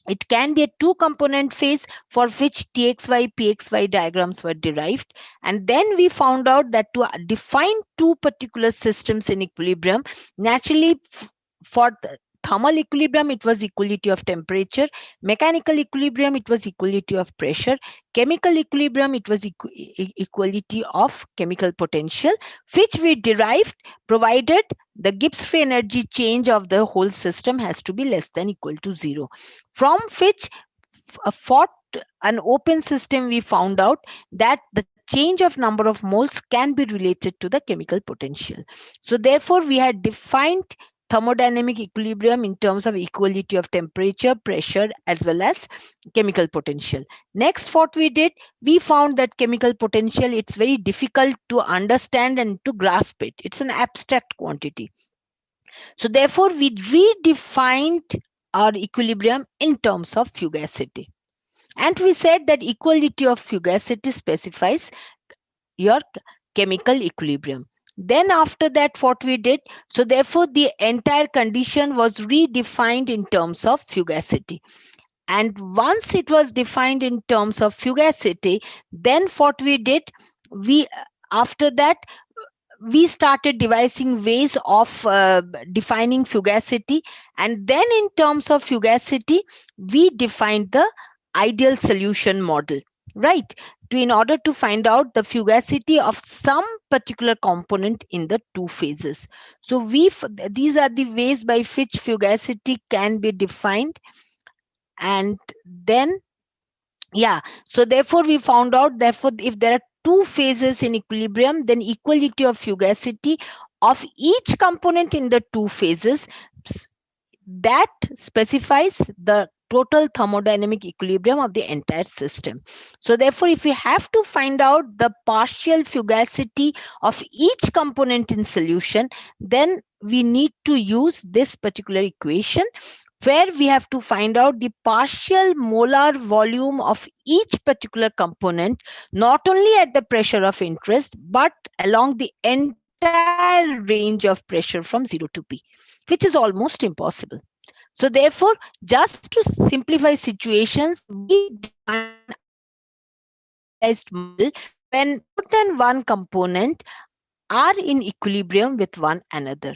It can be a two component phase for which TXY, PXY diagrams were derived. And then we found out that to define two particular systems in equilibrium, naturally for the thermal equilibrium, it was equality of temperature. Mechanical equilibrium, it was equality of pressure. Chemical equilibrium, it was equality of chemical potential, which we derived provided the Gibbs free energy change of the whole system has to be less than equal to 0. From which for an open system, we found out that the change of number of moles can be related to the chemical potential. So therefore, we had defined thermodynamic equilibrium in terms of equality of temperature, pressure, as well as chemical potential. Next, what we did, we found that chemical potential, it's very difficult to understand and to grasp it. It's an abstract quantity. So therefore, we redefined our equilibrium in terms of fugacity. And we said that equality of fugacity specifies your chemical equilibrium. Then after that, what we did, so therefore the entire condition was redefined in terms of fugacity. And once it was defined in terms of fugacity, then what we did, we after that we started devising ways of defining fugacity, and then in terms of fugacity we defined the ideal solution model, right, to in order to find out the fugacity of some particular component in the two phases. So these are the ways by which fugacity can be defined. And then, yeah, so therefore we found out, therefore if there are two phases in equilibrium, then equality of fugacity of each component in the two phases, that specifies the total thermodynamic equilibrium of the entire system. So therefore, if we have to find out the partial fugacity of each component in solution, then we need to use this particular equation, where we have to find out the partial molar volume of each particular component, not only at the pressure of interest, but along the entire range of pressure from 0 to P, which is almost impossible. So therefore, just to simplify situations, we define an idealized model when more than one component are in equilibrium with one another.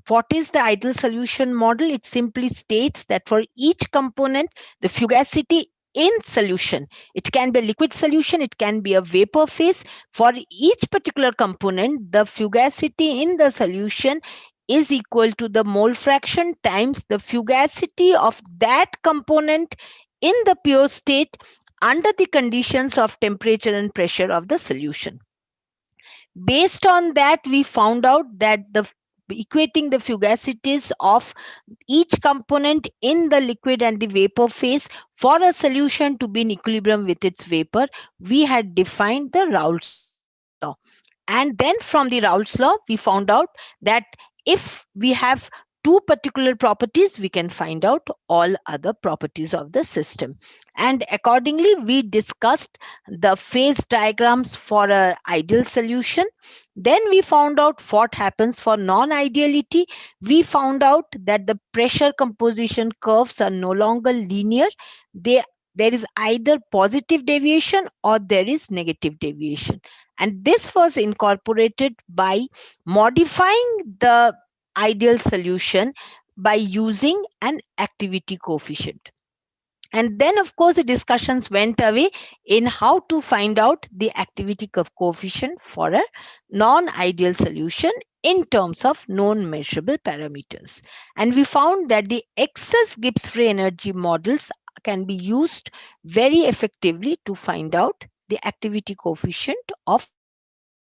What is the ideal solution model? It simply states that for each component, the fugacity in solution, it can be a liquid solution, it can be a vapor phase. For each particular component, the fugacity in the solution is equal to the mole fraction times the fugacity of that component in the pure state under the conditions of temperature and pressure of the solution. Based on that, we found out that the equating the fugacities of each component in the liquid and the vapor phase for a solution to be in equilibrium with its vapor, we had defined the Raoult's law. And then from the Raoult's law, we found out that if we have two particular properties, we can find out all other properties of the system. And accordingly, we discussed the phase diagrams for an ideal solution. Then we found out what happens for non-ideality. We found out that the pressure composition curves are no longer linear. They There is either positive deviation or there is negative deviation. And this was incorporated by modifying the ideal solution by using an activity coefficient. And then, of course, the discussions went away in how to find out the activity coefficient for a non-ideal solution in terms of known measurable parameters. And we found that the excess Gibbs free energy models can be used very effectively to find out the activity coefficient of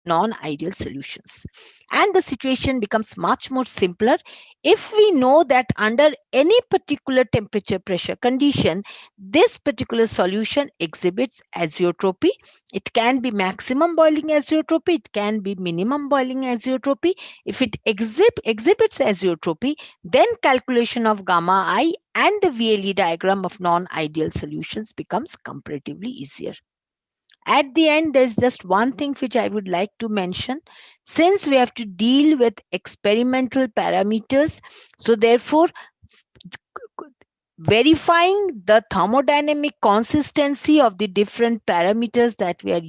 non-ideal solutions. And the situation becomes much more simpler if we know that under any particular temperature pressure condition, this particular solution exhibits azeotropy. It can be maximum boiling azeotropy, it can be minimum boiling azeotropy. If it exhibits azeotropy, then calculation of gamma I and the VLE diagram of non-ideal solutions becomes comparatively easier. At the end, there's just one thing which I would like to mention. Since we have to deal with experimental parameters, so therefore, verifying the thermodynamic consistency of the different parameters that we are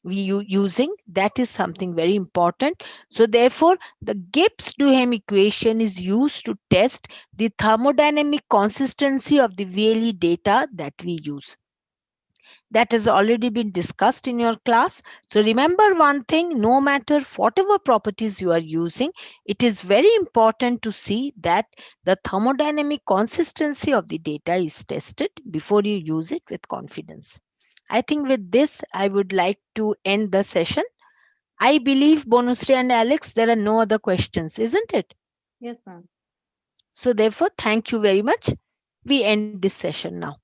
using, that is something very important. So therefore, the Gibbs-Duhem equation is used to test the thermodynamic consistency of the VLE data that we use. That has already been discussed in your class. So remember one thing, no matter whatever properties you are using, it is very important to see that the thermodynamic consistency of the data is tested before you use it with confidence. I think with this, I would like to end the session. I believe, Bonusri and Alex, there are no other questions, isn't it? Yes, ma'am. So therefore, thank you very much. We end this session now.